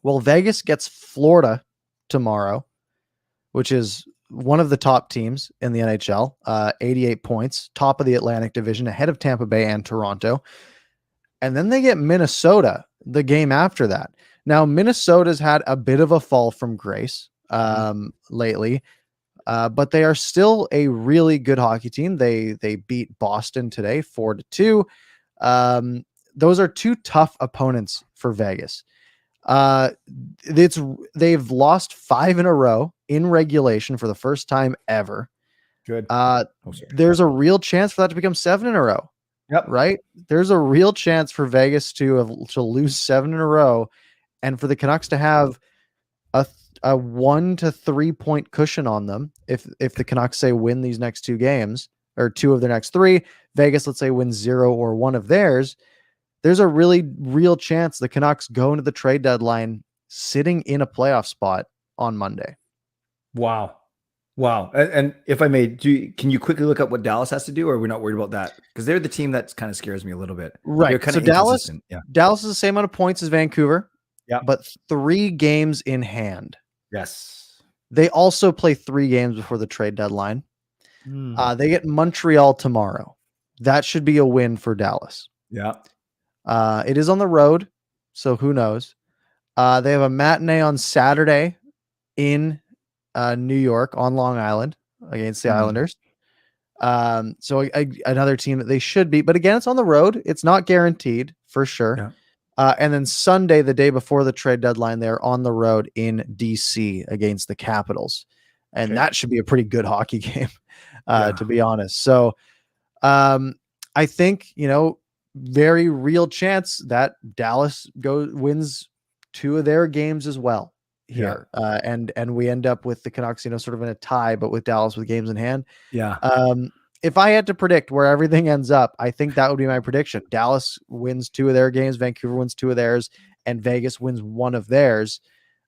Well, Vegas gets Florida tomorrow, which is one of the top teams in the NHL, 88 points, top of the Atlantic Division, ahead of Tampa Bay and Toronto. And then they get Minnesota the game after that. Now, Minnesota's had a bit of a fall from grace lately, but they are still a really good hockey team. They beat Boston today 4-2. Those are 2 tough opponents for Vegas. They've lost 5 in a row in regulation for the first time ever. Good. There's a real chance for that to become 7 in a row. Yep. Right. There's a real chance for Vegas to lose 7 in a row, and for the Canucks to have a 1 to 3 point cushion on them. If the Canucks say win these next 2 games, or 2 of their next 3, Vegas, let's say, wins 0 or 1 of theirs, there's a really real chance the Canucks go into the trade deadline sitting in a playoff spot on Monday. Wow. And if I may, can you quickly look up what Dallas has to do, or are we not worried about that? Because they're the team that kind of scares me a little bit. Right. So Dallas is the same amount of points as Vancouver, but 3 games in hand. Yes. They also play 3 games before the trade deadline. They get Montreal tomorrow. That should be a win for Dallas. Yeah. It is on the road, so who knows? They have a matinee on Saturday in New York on Long Island against the Mhm. Islanders. So another team that they should beat, but again, it's on the road. It's not guaranteed for sure. Yeah. And then Sunday, the day before the trade deadline, they're on the road in DC against the Capitals, and Okay. that should be a pretty good hockey game, Yeah. to be honest. So, I think very real chance that Dallas wins 2 of their games as well Yeah. here, and we end up with the Canucks, sort of in a tie, but with Dallas with games in hand. Yeah. If I had to predict where everything ends up, I think that would be my prediction. Dallas wins 2 of their games, Vancouver wins 2 of theirs, and Vegas wins 1 of theirs.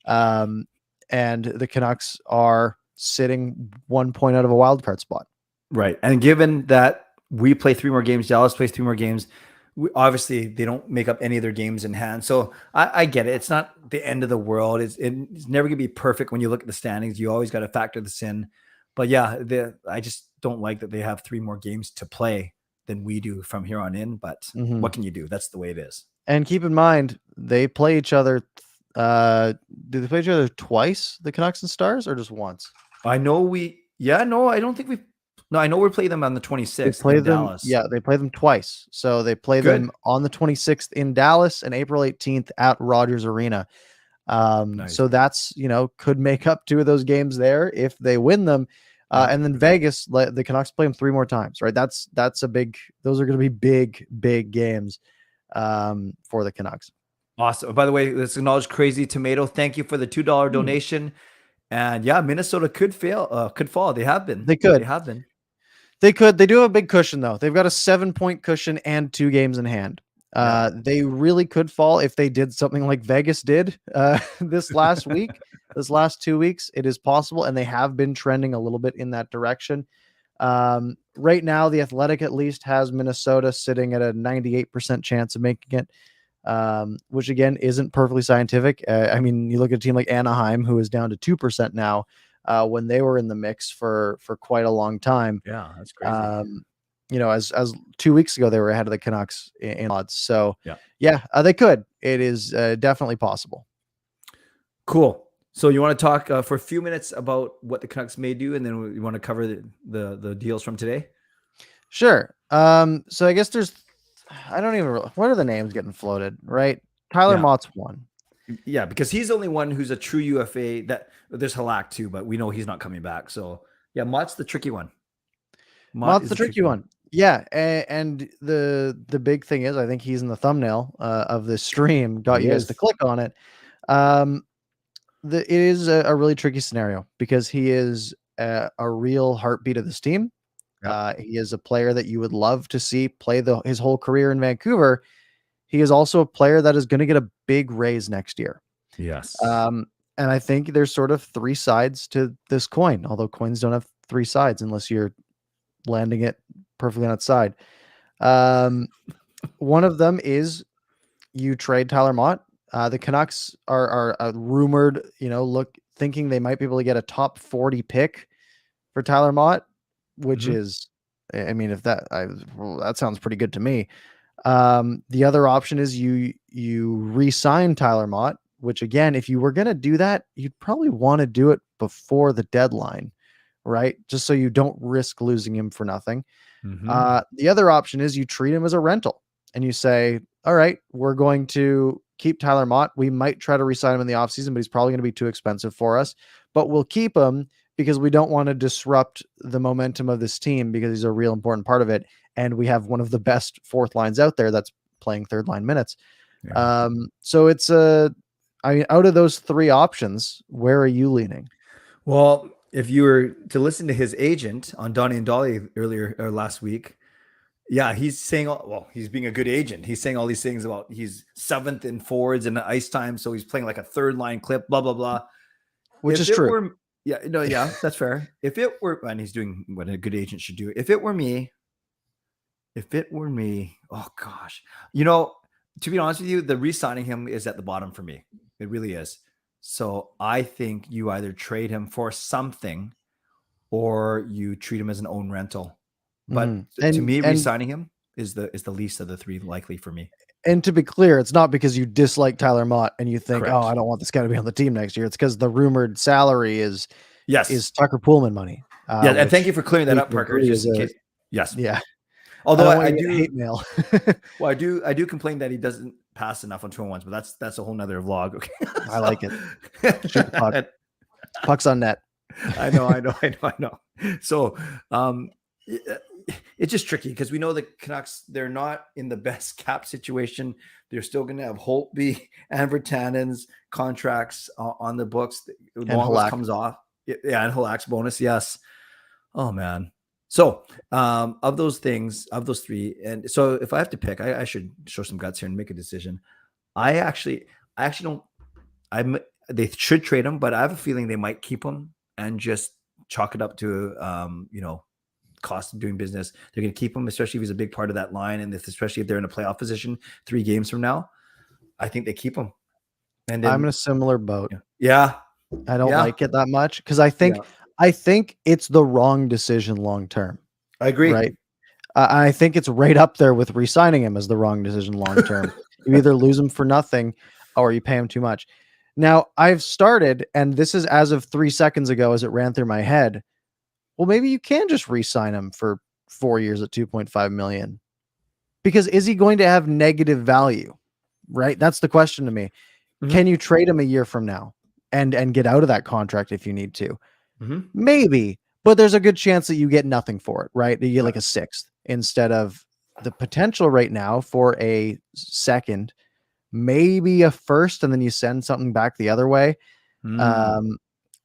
And the Canucks are sitting 1 point out of a wild card spot. Right. And given that we play 3 more games, Dallas plays 3 more games, obviously they don't make up any of their games in hand. So I get it. It's not the end of the world. It's never going to be perfect when you look at the standings. You always got to factor this in. But yeah, I just don't like that they have 3 more games to play than we do from here on in. But what can you do? That's the way it is. And keep in mind, they play each other. Do they play each other twice, the Canucks and Stars, or just once? I know I don't think I know we play them on the 26th in Dallas. Yeah, they play them twice. So they play them on the 26th in Dallas and April 18th at Rogers Arena. Nice. So that's, could make up 2 of those games there if they win them. And then Vegas, the Canucks play them 3 more times, right? Those are going to be big games for the Canucks. Awesome. By the way, let's acknowledge Crazy Tomato. Thank you for the $2 donation. And yeah, Minnesota could fall. They have been. They could. They do have a big cushion though. They've got a 7-point cushion and 2 games in hand. They really could fall if they did something like Vegas did this last week, this last 2 weeks. It is possible, and they have been trending a little bit in that direction. Right now, The Athletic at least has Minnesota sitting at a 98% chance of making it, which again isn't perfectly scientific. I mean, you look at a team like Anaheim, who is down to 2% now, when they were in the mix for quite a long time. Yeah, that's crazy. As 2 weeks ago, they were ahead of the Canucks in odds. So yeah, they could. It is definitely possible. Cool. So you want to talk for a few minutes about what the Canucks may do, and then we want to cover the deals from today? Sure. So I guess what are the names getting floated, right? Tyler Mott's one. Yeah, because he's the only one who's a true UFA. That there's Halak too, but we know he's not coming back. So yeah, Mott's the tricky one. Mott's the tricky one. Yeah, and the big thing is, I think he's in the thumbnail of this stream. Got you guys to click on it. It is a really tricky scenario because he is a real heartbeat of this team. He is a player that you would love to see play his whole career in Vancouver. He is also a player that is going to get a big raise next year. Yes. And I think there's sort of 3 sides to this coin, although coins don't have 3 sides unless you're landing it perfectly on its side. One of them is you trade Tyler Mott. The Canucks are rumored, thinking they might be able to get a top 40 pick for Tyler Mott, which is, I mean, if that sounds pretty good to me. The other option is you re-sign Tyler Mott, which again, if you were going to do that, you'd probably want to do it before the deadline, right? Just so you don't risk losing him for nothing. The other option is you treat him as a rental and you say, all right, we're going to keep Tyler Mott. We might try to re-sign him in the offseason, but he's probably going to be too expensive for us, but we'll keep him because we don't want to disrupt the momentum of this team because he's a real important part of it. And we have one of the best 4th lines out there that's playing 3rd line minutes. So it's out of those 3 options, where are you leaning? Well, if you were to listen to his agent on Donnie and Dolly earlier or last week, yeah, he's saying, he's being a good agent. He's saying all these things about he's 7th in forwards and ice time. So he's playing like a 3rd line clip, blah, blah, blah. Which is true. That's fair. If it were, and he's doing what a good agent should do. If it were me, oh gosh, to be honest with you, the re-signing him is at the bottom for me. It really is. So I think you either trade him for something or you treat him as an own rental. But to me, re-signing him is the least of the 3 likely for me. And to be clear, it's not because you dislike Tyler Mott and you think, Correct. I don't want this guy to be on the team next year. It's because the rumored salary is, Yes. is Tucker Pullman money. Yeah, and thank which you for clearing that we up, can Parker. agree Just is in a- case. Yes. Yeah. Although I don't I want to get do hate mail. Well, I do complain that he doesn't pass enough on 2-on-1s, but that's a whole nother vlog. Okay. I like it. Shoot the puck. Puck's on net. I know. So it's just tricky because we know the Canucks, they're not in the best cap situation. They're still going to have Holtby and Virtanen's contracts on the books. And Long list Halak. comes off. Yeah, and Halak's bonus. Yes. Oh man. So of those things, of those three, and so if I have to pick, I should show some guts here and make a decision. I actually don't. They should trade him, but I have a feeling they might keep him and just chalk it up to cost of doing business. They're going to keep him, especially if he's a big part of that line, and especially if they're in a playoff position 3 games from now. I think they keep him. And then, I'm in a similar boat. Yeah, I don't like it that much because I think it's the wrong decision long term. I agree. Right. I think it's right up there with re-signing him as the wrong decision long term. You either lose him for nothing or you pay him too much. Now, I've started, and this is as of 3 seconds ago as it ran through my head. Well, maybe you can just re-sign him for 4 years at $2.5 million. Because is he going to have negative value? Right? That's the question to me. Mm-hmm. Can you trade him a year from now and get out of that contract if you need to? Mm-hmm. Maybe, but there's a good chance that you get nothing for it, right? You get like a 6th instead of the potential right now for a 2nd, maybe a 1st, and then you send something back the other way.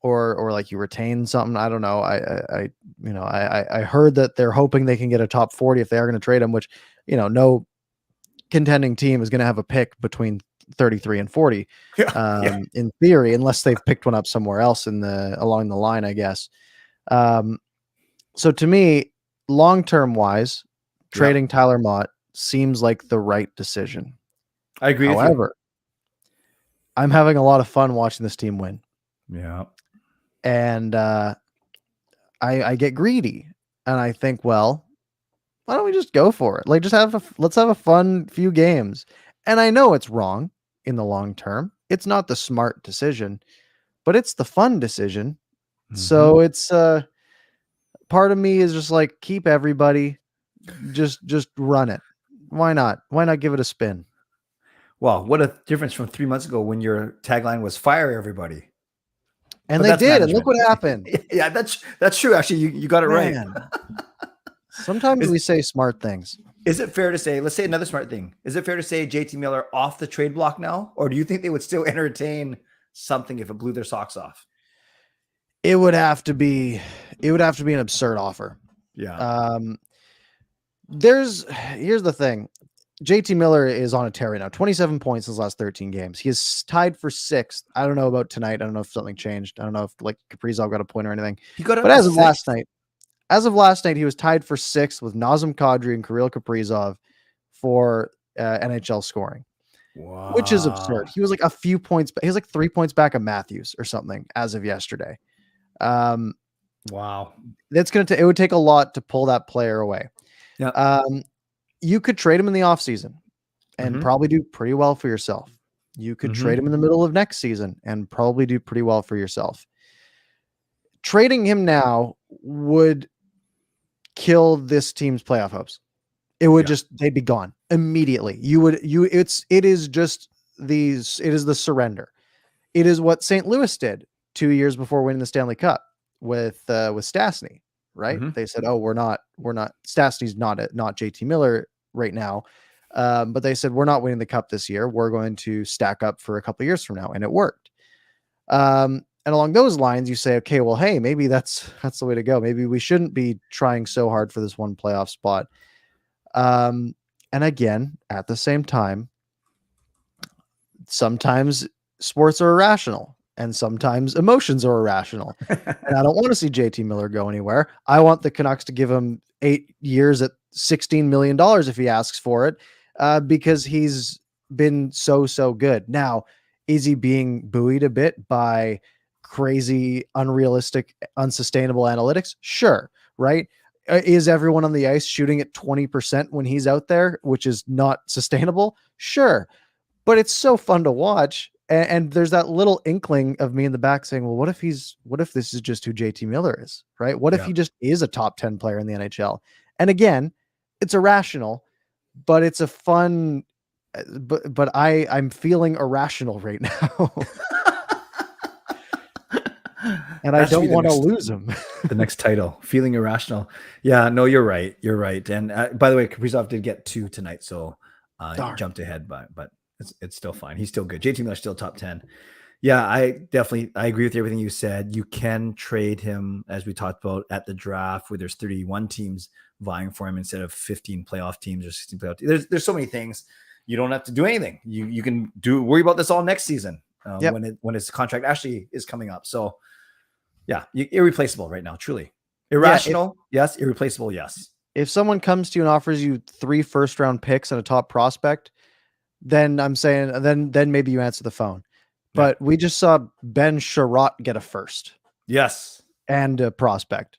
Or like you retain something. I don't know. I heard that they're hoping they can get a top 40 if they are going to trade him, which, no contending team is going to have a pick between 33 and 40 in theory, unless they've picked one up somewhere else along the line, I guess. So to me, long-term wise, trading Tyler Mott seems like the right decision. I agree. However, I'm having a lot of fun watching this team win. Yeah. And I get greedy and I think, well, why don't we just go for it? Like, let's have a fun few games. And I know it's wrong in the long term. It's not the smart decision, but it's the fun decision. Mm-hmm. So it's part of me is just like, keep everybody, just run it. Why not? Why not give it a spin? Well, what a difference from 3 months ago when your tagline was fire everybody. And they did, and look what happened. Yeah, that's true. Actually, you got it right. Sometimes we say smart things. Is it fair to say, let's say another smart thing. Is it fair to say JT Miller off the trade block now? Or do you think they would still entertain something if it blew their socks off? It would have to be an absurd offer. Yeah. Here's the thing. JT Miller is on a tear right now. 27 points in his last 13 games. He is tied for 6th. I don't know about tonight. I don't know if something changed. I don't know if like Kaprizov got a point or anything. But as of last night, he was tied for 6th with Nazem Kadri and Kirill Kaprizov for NHL scoring. Wow. Which is absurd. He was like a few points. He was like 3 points back of Matthews or something as of yesterday. Wow. It would take a lot to pull that player away. Yeah. You could trade him in the offseason and probably do pretty well for yourself. You could trade him in the middle of next season and probably do pretty well for yourself. Trading him now would kill this team's playoff hopes. It would they'd be gone immediately. It is the surrender. It is what St. Louis did 2 years before winning the Stanley Cup with Stastny. Right. They said, oh, we're not Stastny's not JT Miller right now. But they said, we're not winning the cup this year. We're going to stack up for a couple of years from now. And it worked. And along those lines, you say, okay, well, hey, maybe that's the way to go. Maybe we shouldn't be trying so hard for this one playoff spot. And again, at the same time, sometimes sports are irrational. And sometimes emotions are irrational. And I don't want to see JT Miller go anywhere. I want the Canucks to give him 8 years at $16 million if he asks for it, because he's been so good. Now, is he being buoyed a bit by crazy, unrealistic, unsustainable analytics? Sure. Right. Is everyone on the ice shooting at 20% when he's out there, which is not sustainable? Sure. But it's so fun to watch. and there's that little inkling of me in the back saying, well, what if this is just who JT Miller is, right? What if Yeah. he just is a top 10 player in the NHL? And again, it's irrational, but it's a fun, but I'm feeling irrational right now. And I That should be don't want to lose him. the next title. Feeling irrational. Yeah, no, you're right. You're right. And by the way, Kaprizov did get 2 tonight, so he Darn. jumped ahead, but it's still fine. He's still good. JT Miller's still top 10. Yeah, I agree with everything you said. You can trade him, as we talked about at the draft, where there's 31 teams vying for him instead of 15 playoff teams or 16 playoff teams. There's so many things. You don't have to do anything. You can worry about this all next season when his contract actually is coming up. So yeah, irreplaceable right now, truly. Irrational, yes. Irreplaceable, yes. If someone comes to you and offers you 3 first-round picks and a top prospect, then I'm saying then maybe you answer the phone. But we just saw Ben Sherratt get a first. Yes. And a prospect.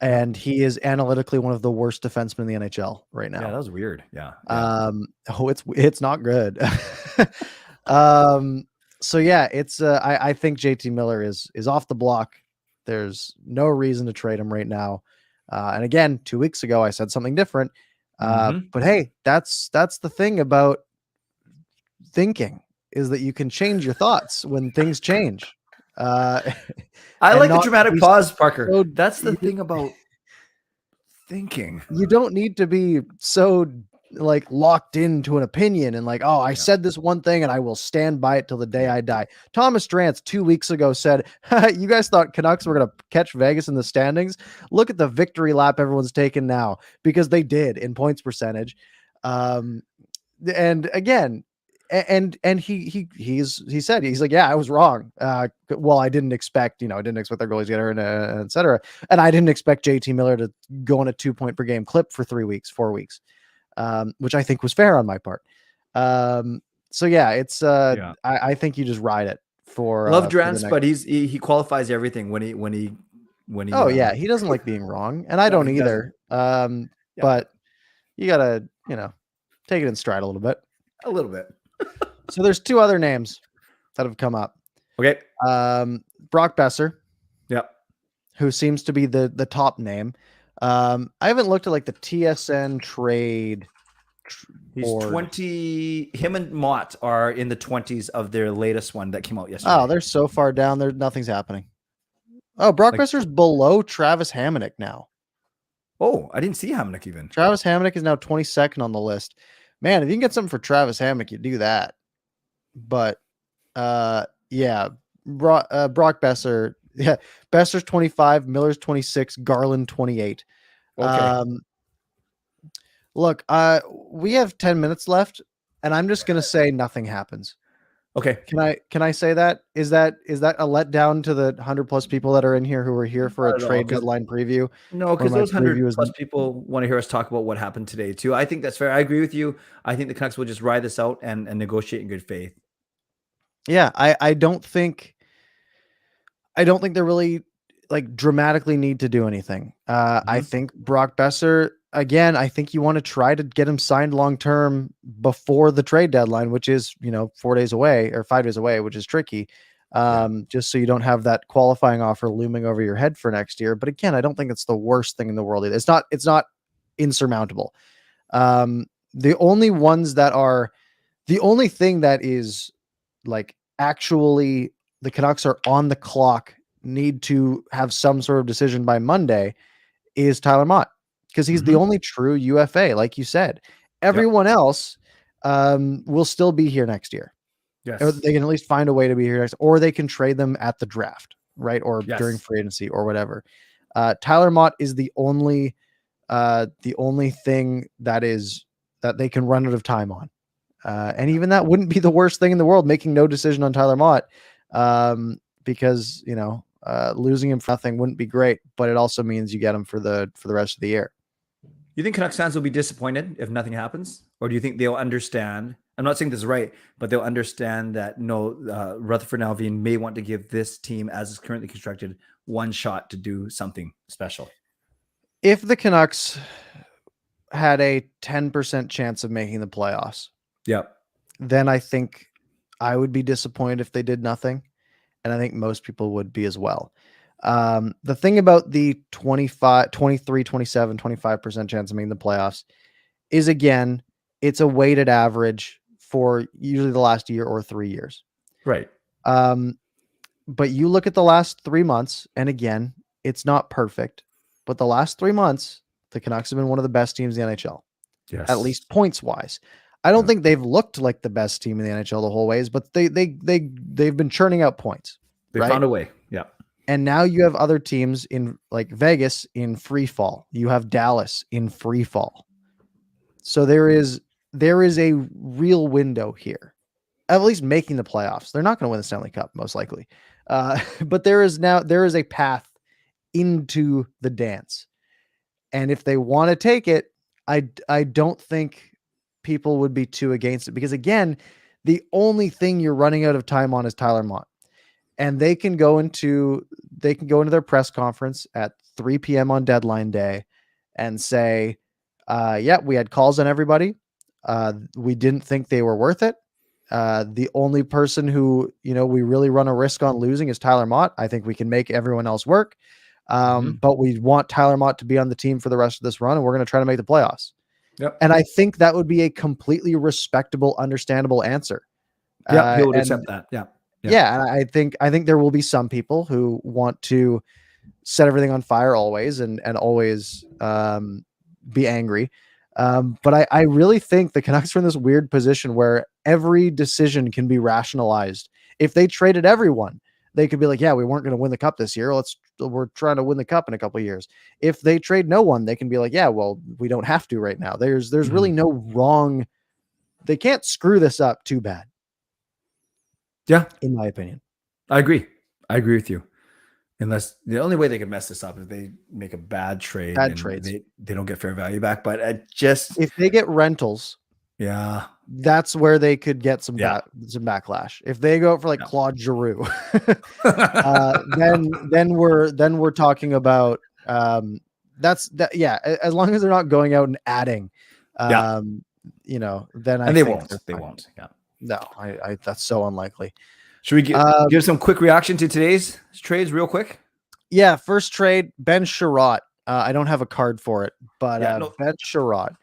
And he is analytically one of the worst defensemen in the NHL right now. Yeah, that was weird. Yeah. It's not good. So yeah, it's I think JT Miller is off the block. There's no reason to trade him right now. And again, 2 weeks ago I said something different. But hey, that's the thing about thinking, is that you can change your thoughts when things change. I like the dramatic pause, Parker. So, that's the thing about thinking. You don't need to be so like locked into an opinion and like, oh, I said this one thing and I will stand by it till the day I die. Thomas Drance 2 weeks ago said, you guys thought Canucks were going to catch Vegas in the standings? Look at the victory lap everyone's taken now, because they did in points percentage. And again, and he said, he's like, yeah, I was wrong. Well, I didn't expect their goalies to get hurt, and et cetera. And I didn't expect JT Miller to go on a 2-point per game clip for 4 weeks, which I think was fair on my part. So yeah, it's I think you just ride it for love Drance, but he qualifies everything when he oh yeah, he doesn't like being wrong, and I don't either. But you gotta take it in stride a little bit. So there's 2 other names that have come up. Okay. Brock Besser. Yep. Who seems to be the top name. I haven't looked at like the TSN trade. He's 20. Him and Mott are in the 20s of their latest one that came out yesterday. Oh, they're so far down there. Nothing's happening. Oh, Brock Besser's below Travis Hamonic now. Oh, I didn't see Hamonic even. Travis Hamonic is now 22nd on the list. Man, if you can get something for Travis Hamonic, you do that. But yeah, Brock Besser. Yeah, Besser's 25, Miller's 26, Garland 28. Okay. Look, we have 10 minutes left, and I'm just gonna say nothing happens. Okay. Can I say that? Is that a letdown to the 100+ people that are in here who are here for a trade deadline preview? No, because those 100+ people want to hear us talk about what happened today too. I think that's fair. I agree with you. I think the Canucks will just ride this out and negotiate in good faith. Yeah, I don't think they really like dramatically need to do anything. I think Brock Besser, again, I think you want to try to get him signed long-term before the trade deadline, which is, 4 days away or 5 days away, which is tricky. Just so you don't have that qualifying offer looming over your head for next year. But again, I don't think it's the worst thing in the world either. It's not insurmountable. The only thing that is like actually the Canucks are on the clock, need to have some sort of decision by Monday, is Tyler Mott, because he's the only true UFA, like you said. Everyone else will still be here next year. Yes. Or they can at least find a way to be here next, or they can trade them at the draft, right? Or during free agency or whatever. Tyler Mott is the only thing that they can run out of time on. And even that wouldn't be the worst thing in the world, making no decision on Tyler Mott, because losing him for nothing wouldn't be great, but it also means you get him for the rest of the year. You think Canucks fans will be disappointed if nothing happens, or do you think they'll understand? I'm not saying this is right, but they'll understand that Rutherford and Alvin may want to give this team, as is currently constructed, one shot to do something special. If the Canucks had a 10% chance of making the playoffs, yep, then I think I would be disappointed if they did nothing. And I think most people would be as well. The thing about the 25, 23, 27, 25% chance of making the playoffs is, again, it's a weighted average for usually the last year or 3 years. Right. But you look at the last 3 months, and again, it's not perfect, but the last 3 months, the Canucks have been one of the best teams in the NHL, Yes. at least points wise. I don't think they've looked like the best team in the NHL the whole ways, but they've been churning out points. They right? found a way. Yeah. And now you have other teams in like Vegas in free fall. You have Dallas in free fall. So there is a real window here, at least making the playoffs. They're not going to win the Stanley Cup, most likely. But there is a path into the dance. And if they want to take it, I don't think people would be too against it, because again, the only thing you're running out of time on is Tyler Mott. And they can go into their press conference at 3 p.m. on deadline day and say, yeah, we had calls on everybody. We didn't think they were worth it. The only person who, we really run a risk on losing is Tyler Mott. I think we can make everyone else work. But we want Tyler Mott to be on the team for the rest of this run, and we're going to try to make the playoffs. Yep. And I think that would be a completely respectable, understandable answer. Yeah, he would accept that. Yeah. Yeah, and I think there will be some people who want to set everything on fire always and always be angry. But I really think the Canucks are in this weird position where every decision can be rationalized. If they traded everyone, they could be like, yeah, we weren't going to win the cup this year. We're trying to win the cup in a couple of years. If they trade no one, they can be like, yeah, well, we don't have to right now. There's really no wrong. They can't screw this up too bad. Yeah. In my opinion. I agree with you. Unless the only way they could mess this up is they make a bad trade. They don't get fair value back. But if they get rentals, yeah, that's where they could get some backlash. If they go for Claude Giroux, then we're talking about as long as they're not going out and adding, then they won't. Yeah. No, that's so unlikely. Should we give some quick reaction to today's trades real quick? Yeah, first trade, Ben Sherratt. I don't have a card for it, but Ben Sherratt,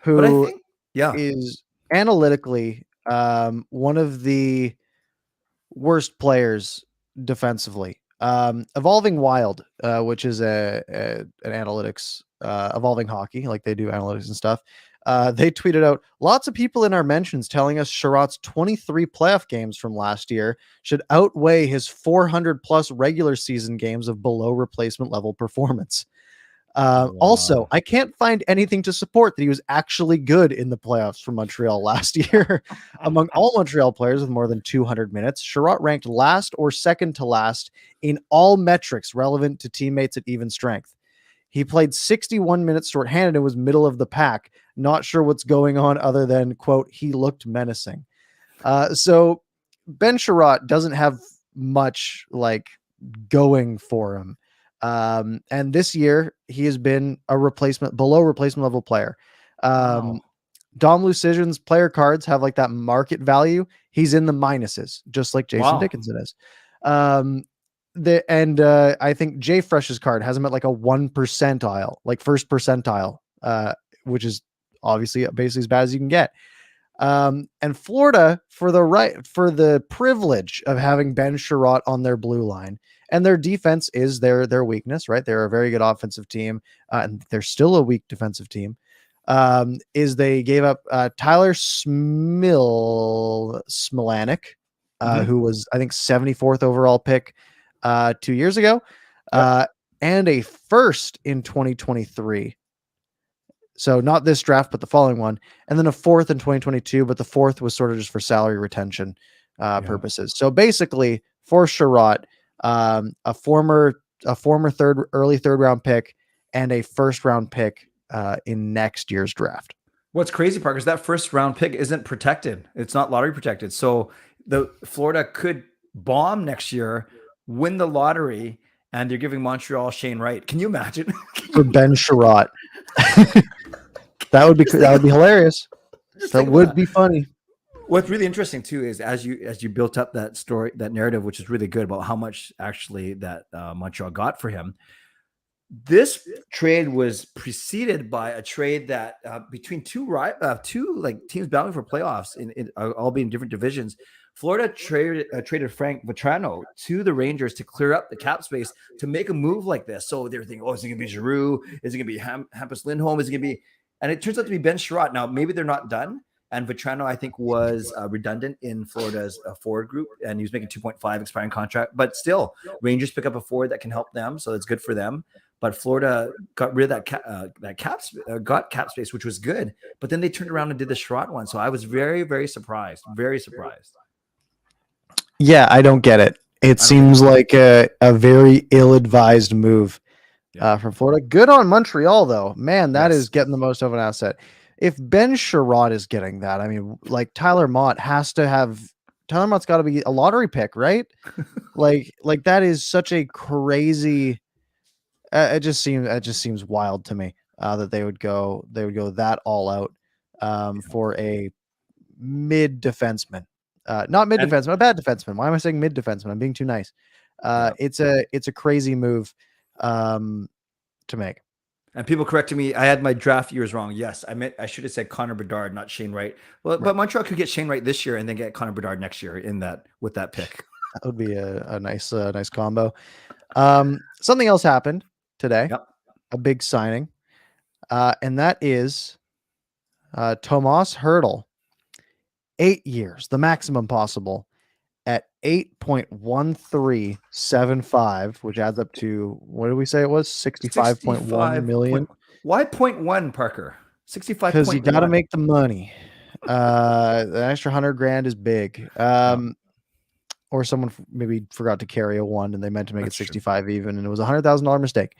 who is analytically one of the worst players defensively. Evolving Wild, which is an analytics, Evolving Hockey, like they do analytics and stuff. They tweeted out, lots of people in our mentions telling us Sherratt's 23 playoff games from last year should outweigh his 400 plus regular season games of below replacement level performance. Also, I can't find anything to support that he was actually good in the playoffs for Montreal last year. Among all Montreal players with more than 200 minutes, Sherratt ranked last or second to last in all metrics relevant to teammates at even strength. He played 61 minutes shorthanded and was middle of the pack. Not sure what's going on other than, quote, he looked menacing. So Ben Sherratt doesn't have much going for him. And this year he has been below replacement level player. Dom Lucian's player cards have that market value. He's in the minuses, just like Jason Dickinson is. I think Jay Fresh's card has him at a 1 percentile, first percentile, which is obviously basically as bad as you can get. And Florida, for the privilege of having Ben Sherratt on their blue line, and their defense is their weakness, right? They're a very good offensive team, and they're still a weak defensive team. Is they gave up Tyler Smilanic, who was, I think, 74th overall pick 2 years ago, and a first in 2023. So not this draft, but the following one, and then a fourth in 2022, but the fourth was sort of just for salary retention purposes. So basically, for Sherratt, a former early third round pick and a first round pick in next year's draft. What's crazy, Parker, is that first round pick isn't protected. It's not lottery protected. So the Florida could bomb next year, win the lottery, and they're giving Montreal Shane Wright. Can you imagine? For Ben Sherratt. That would be hilarious. That would be funny. What's really interesting too is as you built up that story, that narrative, which is really good about how much actually that Montreal got for him. This trade was preceded by a trade that between two like teams battling for playoffs in all being different divisions. Florida traded Frank Vatrano to the Rangers to clear up the cap space to make a move like this. So they're thinking, oh, is it going to be Giroux? Is it going to be Hampus Lindholm? Is it going to be? And it turns out to be Ben Sherratt. Now maybe they're not done. And Vatrano, I think, was redundant in Florida's forward group, and he was making 2.5 expiring contract. But still, Rangers pick up a forward that can help them, so it's good for them. But Florida got rid of got cap space, which was good. But then they turned around and did the Sherratt one, so I was very, very surprised. Very surprised. Yeah, I don't get it. It seems like a very ill-advised move from Florida. Good on Montreal, though. Man, that is getting the most of an asset. If Ben Sherratt is getting that, I mean, like Tyler Mott's got to be a lottery pick, right? like that is such a crazy. It just seems wild to me that they would go that all out for a mid defenseman, not mid defenseman, a bad defenseman. Why am I saying mid defenseman? I'm being too nice. It's a crazy move to make. And people corrected me. I had my draft years wrong. Yes, I should have said Connor Bedard, not Shane Wright. Well, right. But Montreal could get Shane Wright this year and then get Connor Bedard next year with that pick. That would be a nice combo. Something else happened today. Yep. A big signing, and that is Tomas Hurdle. 8 years, the maximum possible, at 8.1375, which adds up to, what did we say it was? 65.1 million. Why 0.1, Parker? 65. Because you got to make the money. The extra $100,000 is big. Or someone maybe forgot to carry a 1 and they meant to make it 65 true. Even, and it was a $100,000 mistake.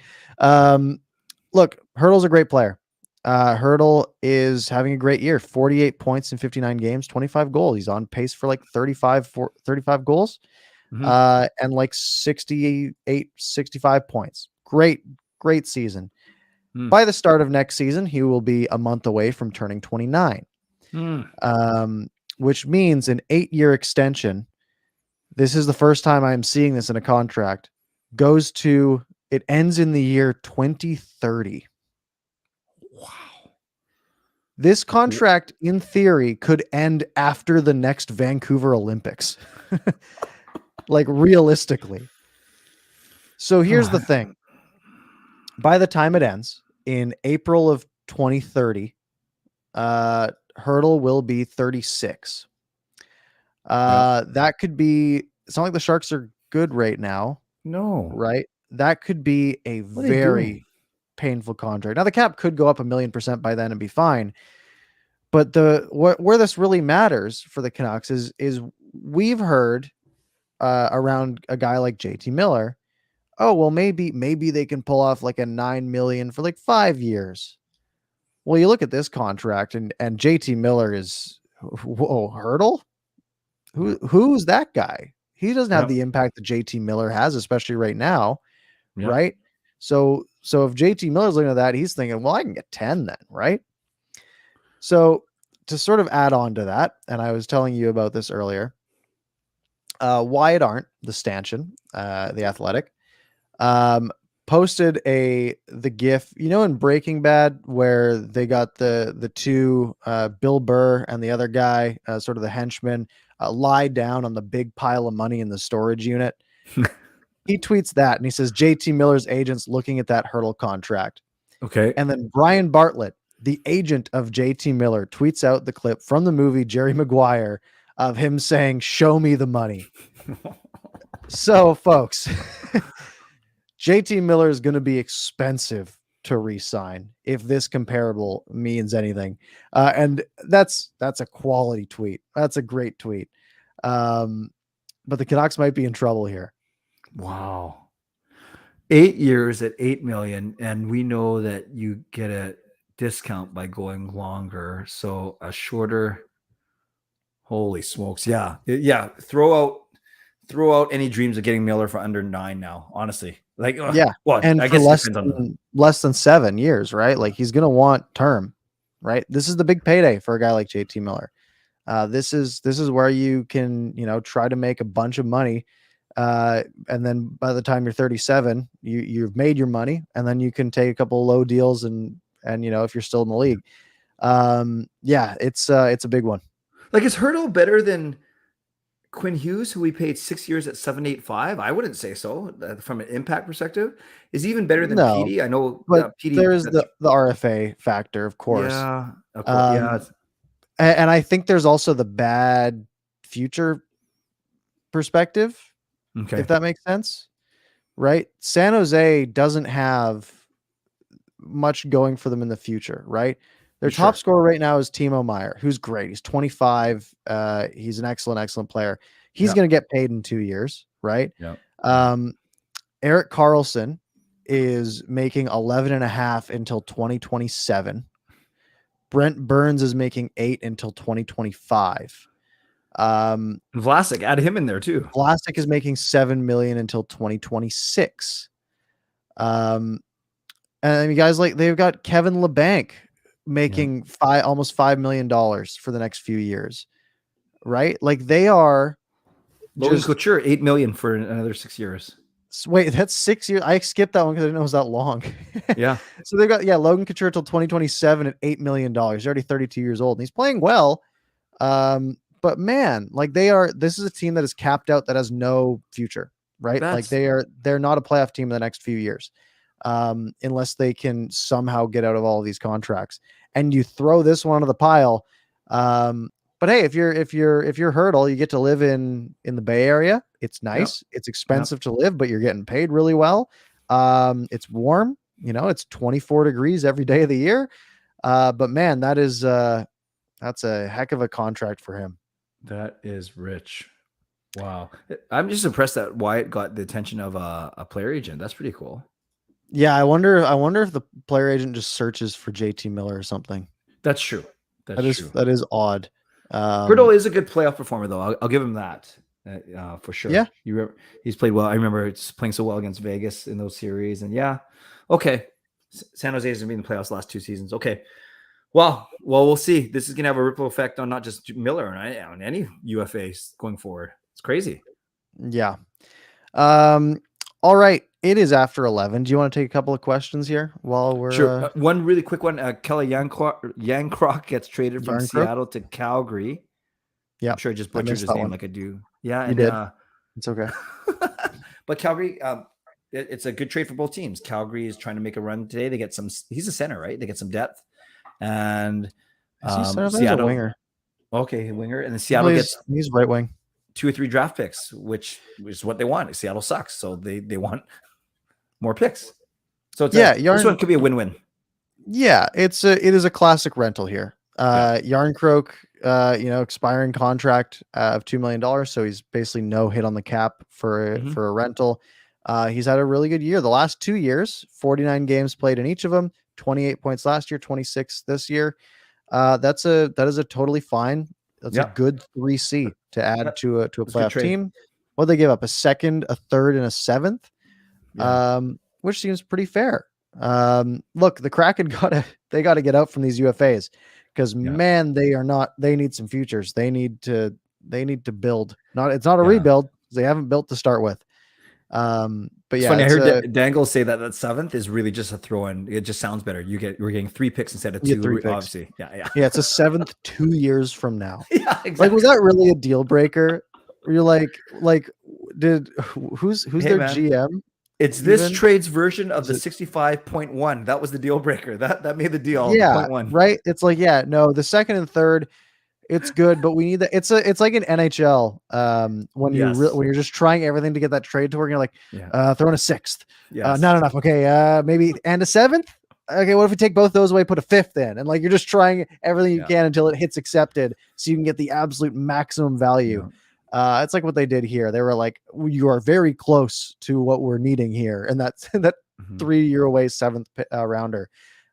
Look, Hurdle's a great player. Hurdle is having a great year. 48 points in 59 games, 25 goals. He's on pace for like 35 goals, and like 65 points. Great season. By the start of next season, he will be a month away from turning 29, which means an 8-year extension. This is the first time I'm seeing this in a contract. It ends in the year 2030. Wow. This contract, in theory, could end after the next Vancouver Olympics. Like, realistically. So here's the thing. By the time it ends, in April of 2030, Hurdle will be 36. That could be, it's not like the Sharks are good right now. No. Right? That could be a very painful contract. Now the cap could go up 1,000,000% by then and be fine. But where this really matters for the Canucks is we've heard around a guy like JT Miller, oh, well, maybe they can pull off like a $9 million for like 5 years. Well, you look at this contract and JT Miller is, whoa, Hurdle? Who's that guy? He doesn't have the impact that JT Miller has, especially right now, right? So if JT Miller's looking at that, he's thinking, well, I can get 10 then, right? So to sort of add on to that, and I was telling you about this earlier, Wyatt Arndt, the stanchion, the Athletic, posted the GIF, in Breaking Bad where they got the two, Bill Burr and the other guy, sort of the henchman, lie down on the big pile of money in the storage unit. He tweets that and he says, JT Miller's agent's looking at that Hurdle contract. Okay. And then Brian Bartlett, the agent of JT Miller, tweets out the clip from the movie Jerry Maguire of him saying, show me the money. So folks, JT Miller is going to be expensive to re-sign if this comparable means anything. And that's a quality tweet. That's a great tweet. But the Canucks might be in trouble here. Wow. 8 years at $8 million. And we know that you get a discount by going longer. So a shorter, holy smokes. Yeah. Throw out any dreams of getting Miller for under 9 now, honestly. Like, well, and I for guess less than 7 years, right? Like he's going to want term, right? This is the big payday for a guy like JT Miller. This is where you can, try to make a bunch of money. And then by the time you're 37, you've made your money, and then you can take a couple of low deals and if you're still in the league. Yeah, it's a big one. Like, is Hurdle better than Quinn Hughes, who we paid 6 years at 7.85? I wouldn't say so. From an impact perspective, is he even better than No, Petey? I know but Petey. there's the RFA factor, of course. Yeah, of course. Yeah. And I think there's also the bad future perspective, Okay. if that makes sense, right? San Jose doesn't have much going for them in the future, right? Their top scorer right now is Timo Meier, who's great. He's 25. He's an excellent player. He's going to get paid in 2 years, right? Yeah. Erik Karlsson is making 11 and a half until 2027. Brent Burns is making 8 until 2025. Vlasic, add him in there too. Vlasic is making 7 million until 2026. And you guys, like, they've got Kevin LeBanc making almost $5 million for the next few years, right? Like, they are Logan Couture, 8 million for another 6 years. Wait, that's 6 years. I skipped that one because I didn't know it was that long. Yeah. So they've got Logan Couture till 2027 at $8 million. He's already 32 years old and he's playing well. But man, like, this is a team that is capped out, that has no future, right? Like, they're not a playoff team in the next few years. Unless they can somehow get out of all of these contracts, and you throw this one onto the pile. But hey, if you're Hurdle, you get to live in the Bay Area. It's nice. Yep. It's expensive to live, but you're getting paid really well. It's warm. It's 24 degrees every day of the year. But man, that's a heck of a contract for him. That is rich. Wow. I'm just impressed that Wyatt got the attention of a player agent. That's pretty cool. Yeah, I wonder if the player agent just searches for JT Miller or something. That's true. That is odd. Hurdle is a good playoff performer, though. I'll give him that for sure. Yeah, he's played well. I remember it's playing so well against Vegas in those series, and okay. San Jose has been in the playoffs the last 2 seasons. Okay, well, we'll see. This is gonna have a ripple effect on not just Miller, on any UFAs going forward. It's crazy. Yeah. All right. It is after 11. Do you want to take a couple of questions here while we're... Sure. One really quick one. Kelly Yancroc gets traded from Seattle to Calgary. Yeah. I'm sure I just butchered his name like I do. Yeah. You did. It's okay. But Calgary, it's a good trade for both teams. Calgary is trying to make a run today. They get he's a center, right? They get some depth. And Seattle... winger. Okay, winger. And then Seattle he's right wing. 2 or 3 draft picks, which is what they want. Seattle sucks, so they want more picks. So this one could be a win-win. Yeah, it is a classic rental here. Yarncroke, expiring contract of $2 million, so he's basically no hit on the cap for a rental. He's had a really good year. The last 2 years, 49 games played in each of them, 28 points last year, 26 this year. That is a totally fine. That's a good 3C to add to a playoff team. What they give up? A second, a third, and a seventh, which seems pretty fair. Look, the Kraken got to get out from these UFAs because man, they need some futures. They need to build. It's not a rebuild. They haven't built to start with. But it's funny. I heard Dangle say that 7th is really just a throw in. It just sounds better. We're getting 3 picks instead of 2. Obviously, yeah. It's a 7th 2 years from now. Yeah, exactly. Like, was that really a deal breaker? Were you like, who's their GM? It's this trade's version of the 65.1. That was the deal breaker. That made the deal. Yeah, 0.1. Right. It's like, no, the second and third, it's good, but we need that. It's like an NHL when you're just trying everything to get that trade to work. You're like, throwing a 6th. Not enough. Okay, maybe and a 7th. Okay, what if we take both those away, put a 5th in, and like you're just trying everything you can until it hits accepted, so you can get the absolute maximum value. It's like what they did here. They were like, you are very close to what we're needing here, and that 3 year away 7th rounder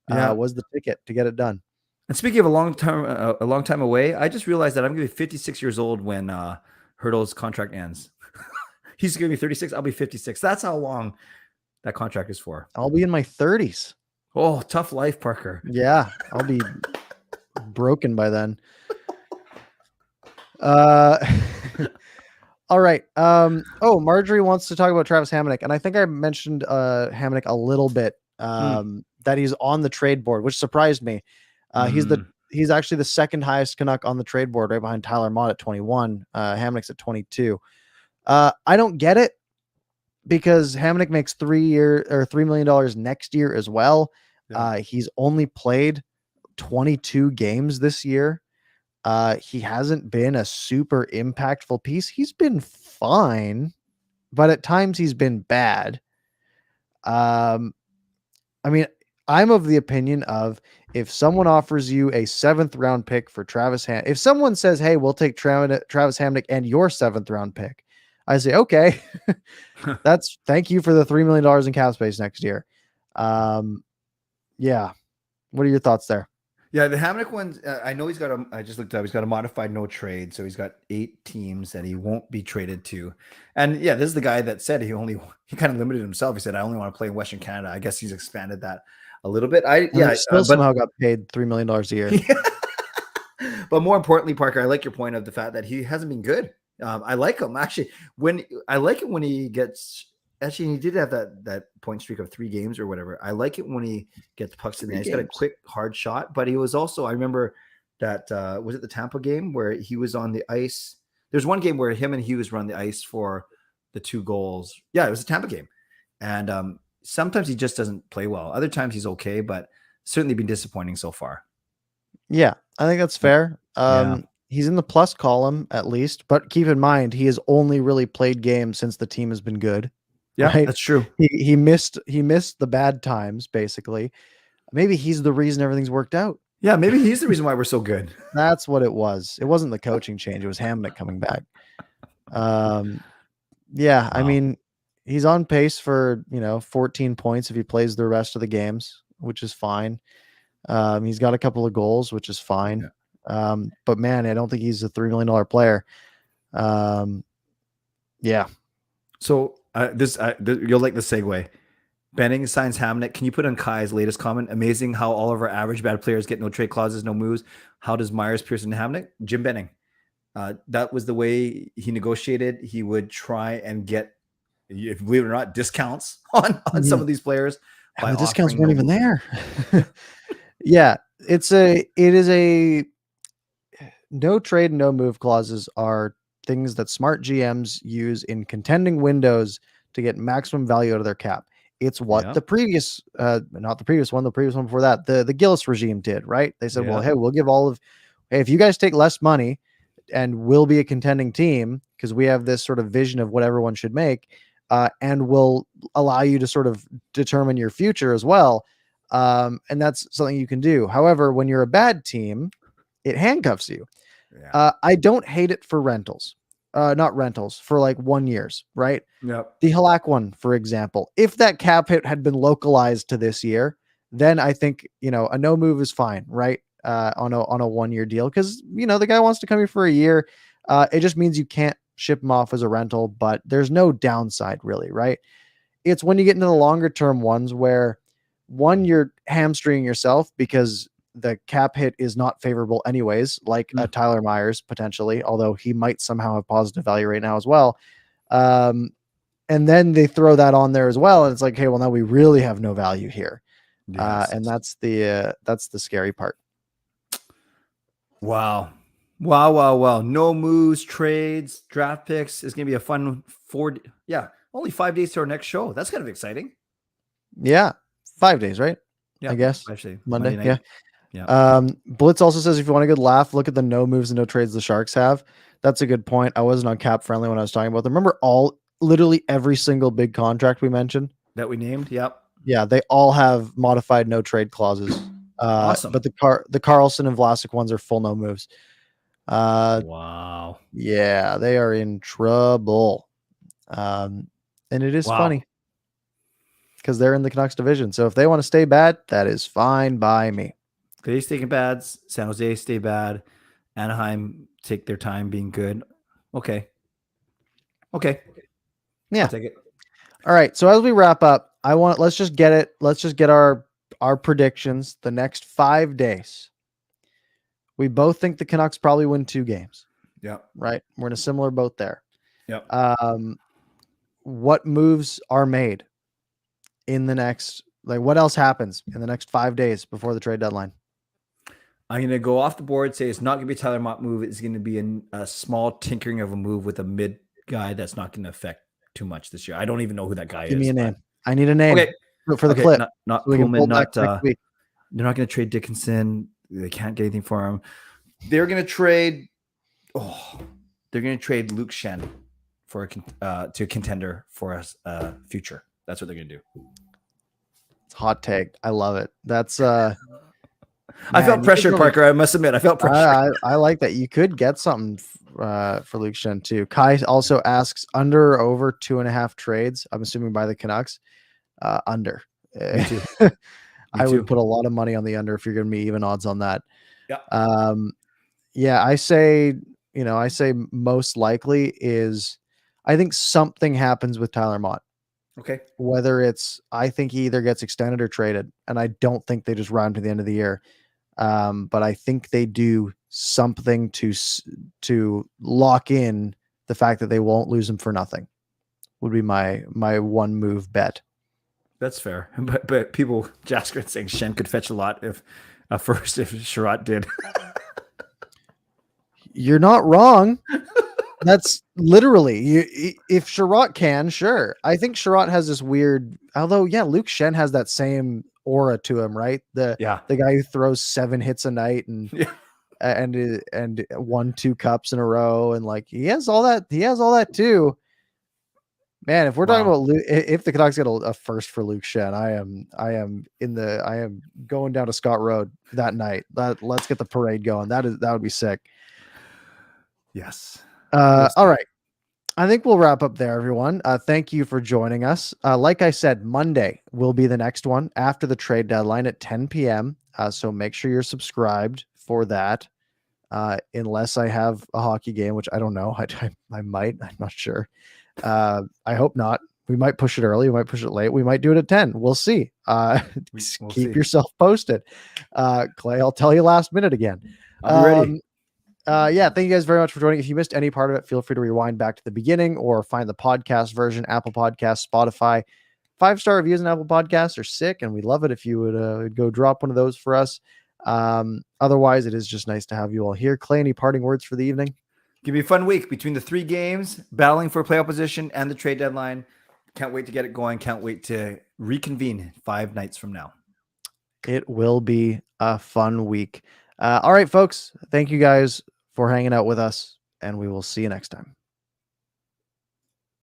was the ticket to get it done. And speaking of a long time away, I just realized that I'm going to be 56 years old when Hurdle's contract ends. He's going to be 36. I'll be 56. That's how long that contract is for. I'll be in my 30s. Oh, tough life, Parker. Yeah, I'll be broken by then. Uh, all right. Marjorie wants to talk about Travis Hamonic, and I think I mentioned Hamonic a little bit. That he's on the trade board, which surprised me. He's actually the second highest Canuck on the trade board, right behind Tyler Mott at 21. Hamonic's at 22. I don't get it because Hamonic makes $3 million next year as well. Yeah. He's only played 22 games this year. He hasn't been a super impactful piece. He's been fine, but at times he's been bad. I mean, I'm of the opinion of if someone offers you a 7th round pick for if someone says, "Hey, we'll take Travis Hamonic and your 7th round pick," I say, "Okay, thank you for the $3 million in cap space next year." Yeah. What are your thoughts there? Yeah, the Hamonic one, I know I just looked up, he's got a modified no trade. So he's got 8 teams that he won't be traded to. And yeah, this is the guy that said he kind of limited himself. He said, I only want to play in Western Canada. I guess he's expanded that a little bit. Somehow got paid $3 million a year. But more importantly, Parker, I like your point of the fact that he hasn't been good. I like him actually. I like it when he gets. Actually, he did have that point streak of 3 games or whatever. I like it when he gets pucks in there. He's got a quick, hard shot, but he was also, I remember that, was it the Tampa game where he was on the ice? There's one game where him and Hughes run the ice for the 2 goals. Yeah, it was a Tampa game. And sometimes he just doesn't play well. Other times he's okay, but certainly been disappointing so far. Yeah, I think that's fair. He's in the plus column at least, but keep in mind, he has only really played games since the team has been good. Yeah, right? That's true. He missed the bad times, basically. Maybe he's the reason everything's worked out. Yeah, maybe he's the reason why we're so good. That's what it was. It wasn't the coaching change. It was Hamonic coming back. Yeah, wow. I mean, he's on pace for 14 points if he plays the rest of the games, which is fine. He's got a couple of goals, which is fine. Yeah. But man, I don't think he's a $3 million player. Yeah. So you'll like the segue. Benning signs Hamonic. Can you put on Kai's latest comment? Amazing how all of our average bad players get no trade clauses, no moves. How does Myers, Pearson, Hamonic? Jim Benning. That was the way he negotiated. He would try and get, if you believe it or not, discounts on some of these players. The discounts weren't even there. Yeah, it is a no trade, no move clauses are things that smart GMs use in contending windows to get maximum value out of their cap. It's what the previous, not the previous one before that, the Gillis regime did, right? They said, well, hey, we'll give hey, if you guys take less money and we'll be a contending team because we have this sort of vision of what everyone should make, and we'll allow you to sort of determine your future as well. And that's something you can do. However, when you're a bad team, it handcuffs you. Yeah. I don't hate it for rentals. Not rentals, for like 1 years, right? Yep. The Halak one, for example, if that cap hit had been localized to this year, then I think, a no move is fine, right? On a 1 year deal. Cause the guy wants to come here for a year. It just means you can't ship him off as a rental, but there's no downside really, right? It's when you get into the longer term ones where you're hamstringing yourself because the cap hit is not favorable anyways, like Tyler Myers potentially, although he might somehow have positive value right now as well. And then they throw that on there as well. And it's like, hey, well, now we really have no value here. Yes. And that's the scary part. Wow. No moves, trades, draft picks. It's going to be a fun only 5 days to our next show. That's kind of exciting. Yeah. 5 days, right? Yeah. I guess actually Monday. Yeah. Yeah. Blitz also says if you want a good laugh, look at the no moves and no trades the Sharks have. That's a good point. I wasn't on cap friendly when I was talking about them. Remember literally every single big contract we mentioned that we named. Yep. Yeah. They all have modified no trade clauses. Awesome. But the Carlson and Vlasic ones are full no moves. Wow. Yeah, they are in trouble. And it is funny because they're in the Canucks division. So if they want to stay bad, that is fine by me. They stay bad. San Jose stay bad. Anaheim take their time being good. Okay. Yeah. I'll take it. All right. So as we wrap up, let's just get it. Let's just get our predictions the next 5 days. We both think the Canucks probably win 2 games. Yeah. Right. We're in a similar boat there. Yep. What moves are made in the next, like what else happens in the next 5 days before the trade deadline? I'm going to go off the board, say it's not going to be a Tyler Mott move. It's going to be a small tinkering of a move with a mid guy that's not going to affect too much this year. I don't even know who that guy is. Give me a name. I need a name for the Okay, clip. not So we can Pullman, pull back not next week. they're not going to trade Dickinson. They can't get anything for him. They're going to trade they're going to trade Luke Shen for to a contender for a future. That's what they're going to do. It's a hot take. I love it. That's I felt pressure, Parker. I must admit, I felt pressure. I like that. You could get something for Luke Shen too. Kai also asks under or over 2.5 trades. I'm assuming by the Canucks. Under. Me too. I would put a lot of money on the under if you're going to be even odds on that. Yeah. Yeah, I say most likely is I think something happens with Tyler Mott. Okay. Whether it's, I think he either gets extended or traded, and I don't think they just run to the end of the year. But I think they do something to lock in the fact that they won't lose him for nothing. Would be my one move bet. That's fair, but people, Jasker saying Shen could fetch a lot if Sherratt did. You're not wrong. That's literally if Sherratt can, sure. I think Sherratt has this weird, although Luke Shen has that same aura to him, right? The guy who throws 7 hits a night and 1-2 cups in a row, and like he has all that too. Man, if we're talking about if the Canucks get a first for Luke Shen, I am going down to Scott Road that night. Let's get the parade going. That would be sick. Yes. All right. I think we'll wrap up there, everyone. Thank you for joining us. Like I said, Monday will be the next one after the trade deadline at 10 p.m. So make sure you're subscribed for that. Unless I have a hockey game, which I don't know. I might. I'm not sure. I hope not. We might push it early. We might push it late. We might do it at 10. We'll see. Keep yourself posted. Clay, I'll tell you last minute again. I'll be ready. Thank you guys very much for joining. If you missed any part of it, feel free to rewind back to the beginning or find the podcast version, Apple Podcasts, Spotify. 5-star reviews on Apple Podcasts are sick, and we love it if you would go drop one of those for us. Otherwise, it is just nice to have you all here. Clay, any parting words for the evening? Give me a fun week between the 3 games, battling for playoff position, and the trade deadline. Can't wait to get it going. Can't wait to reconvene 5 nights from now. It will be a fun week. All right, folks. Thank you guys for hanging out with us, and we will see you next time.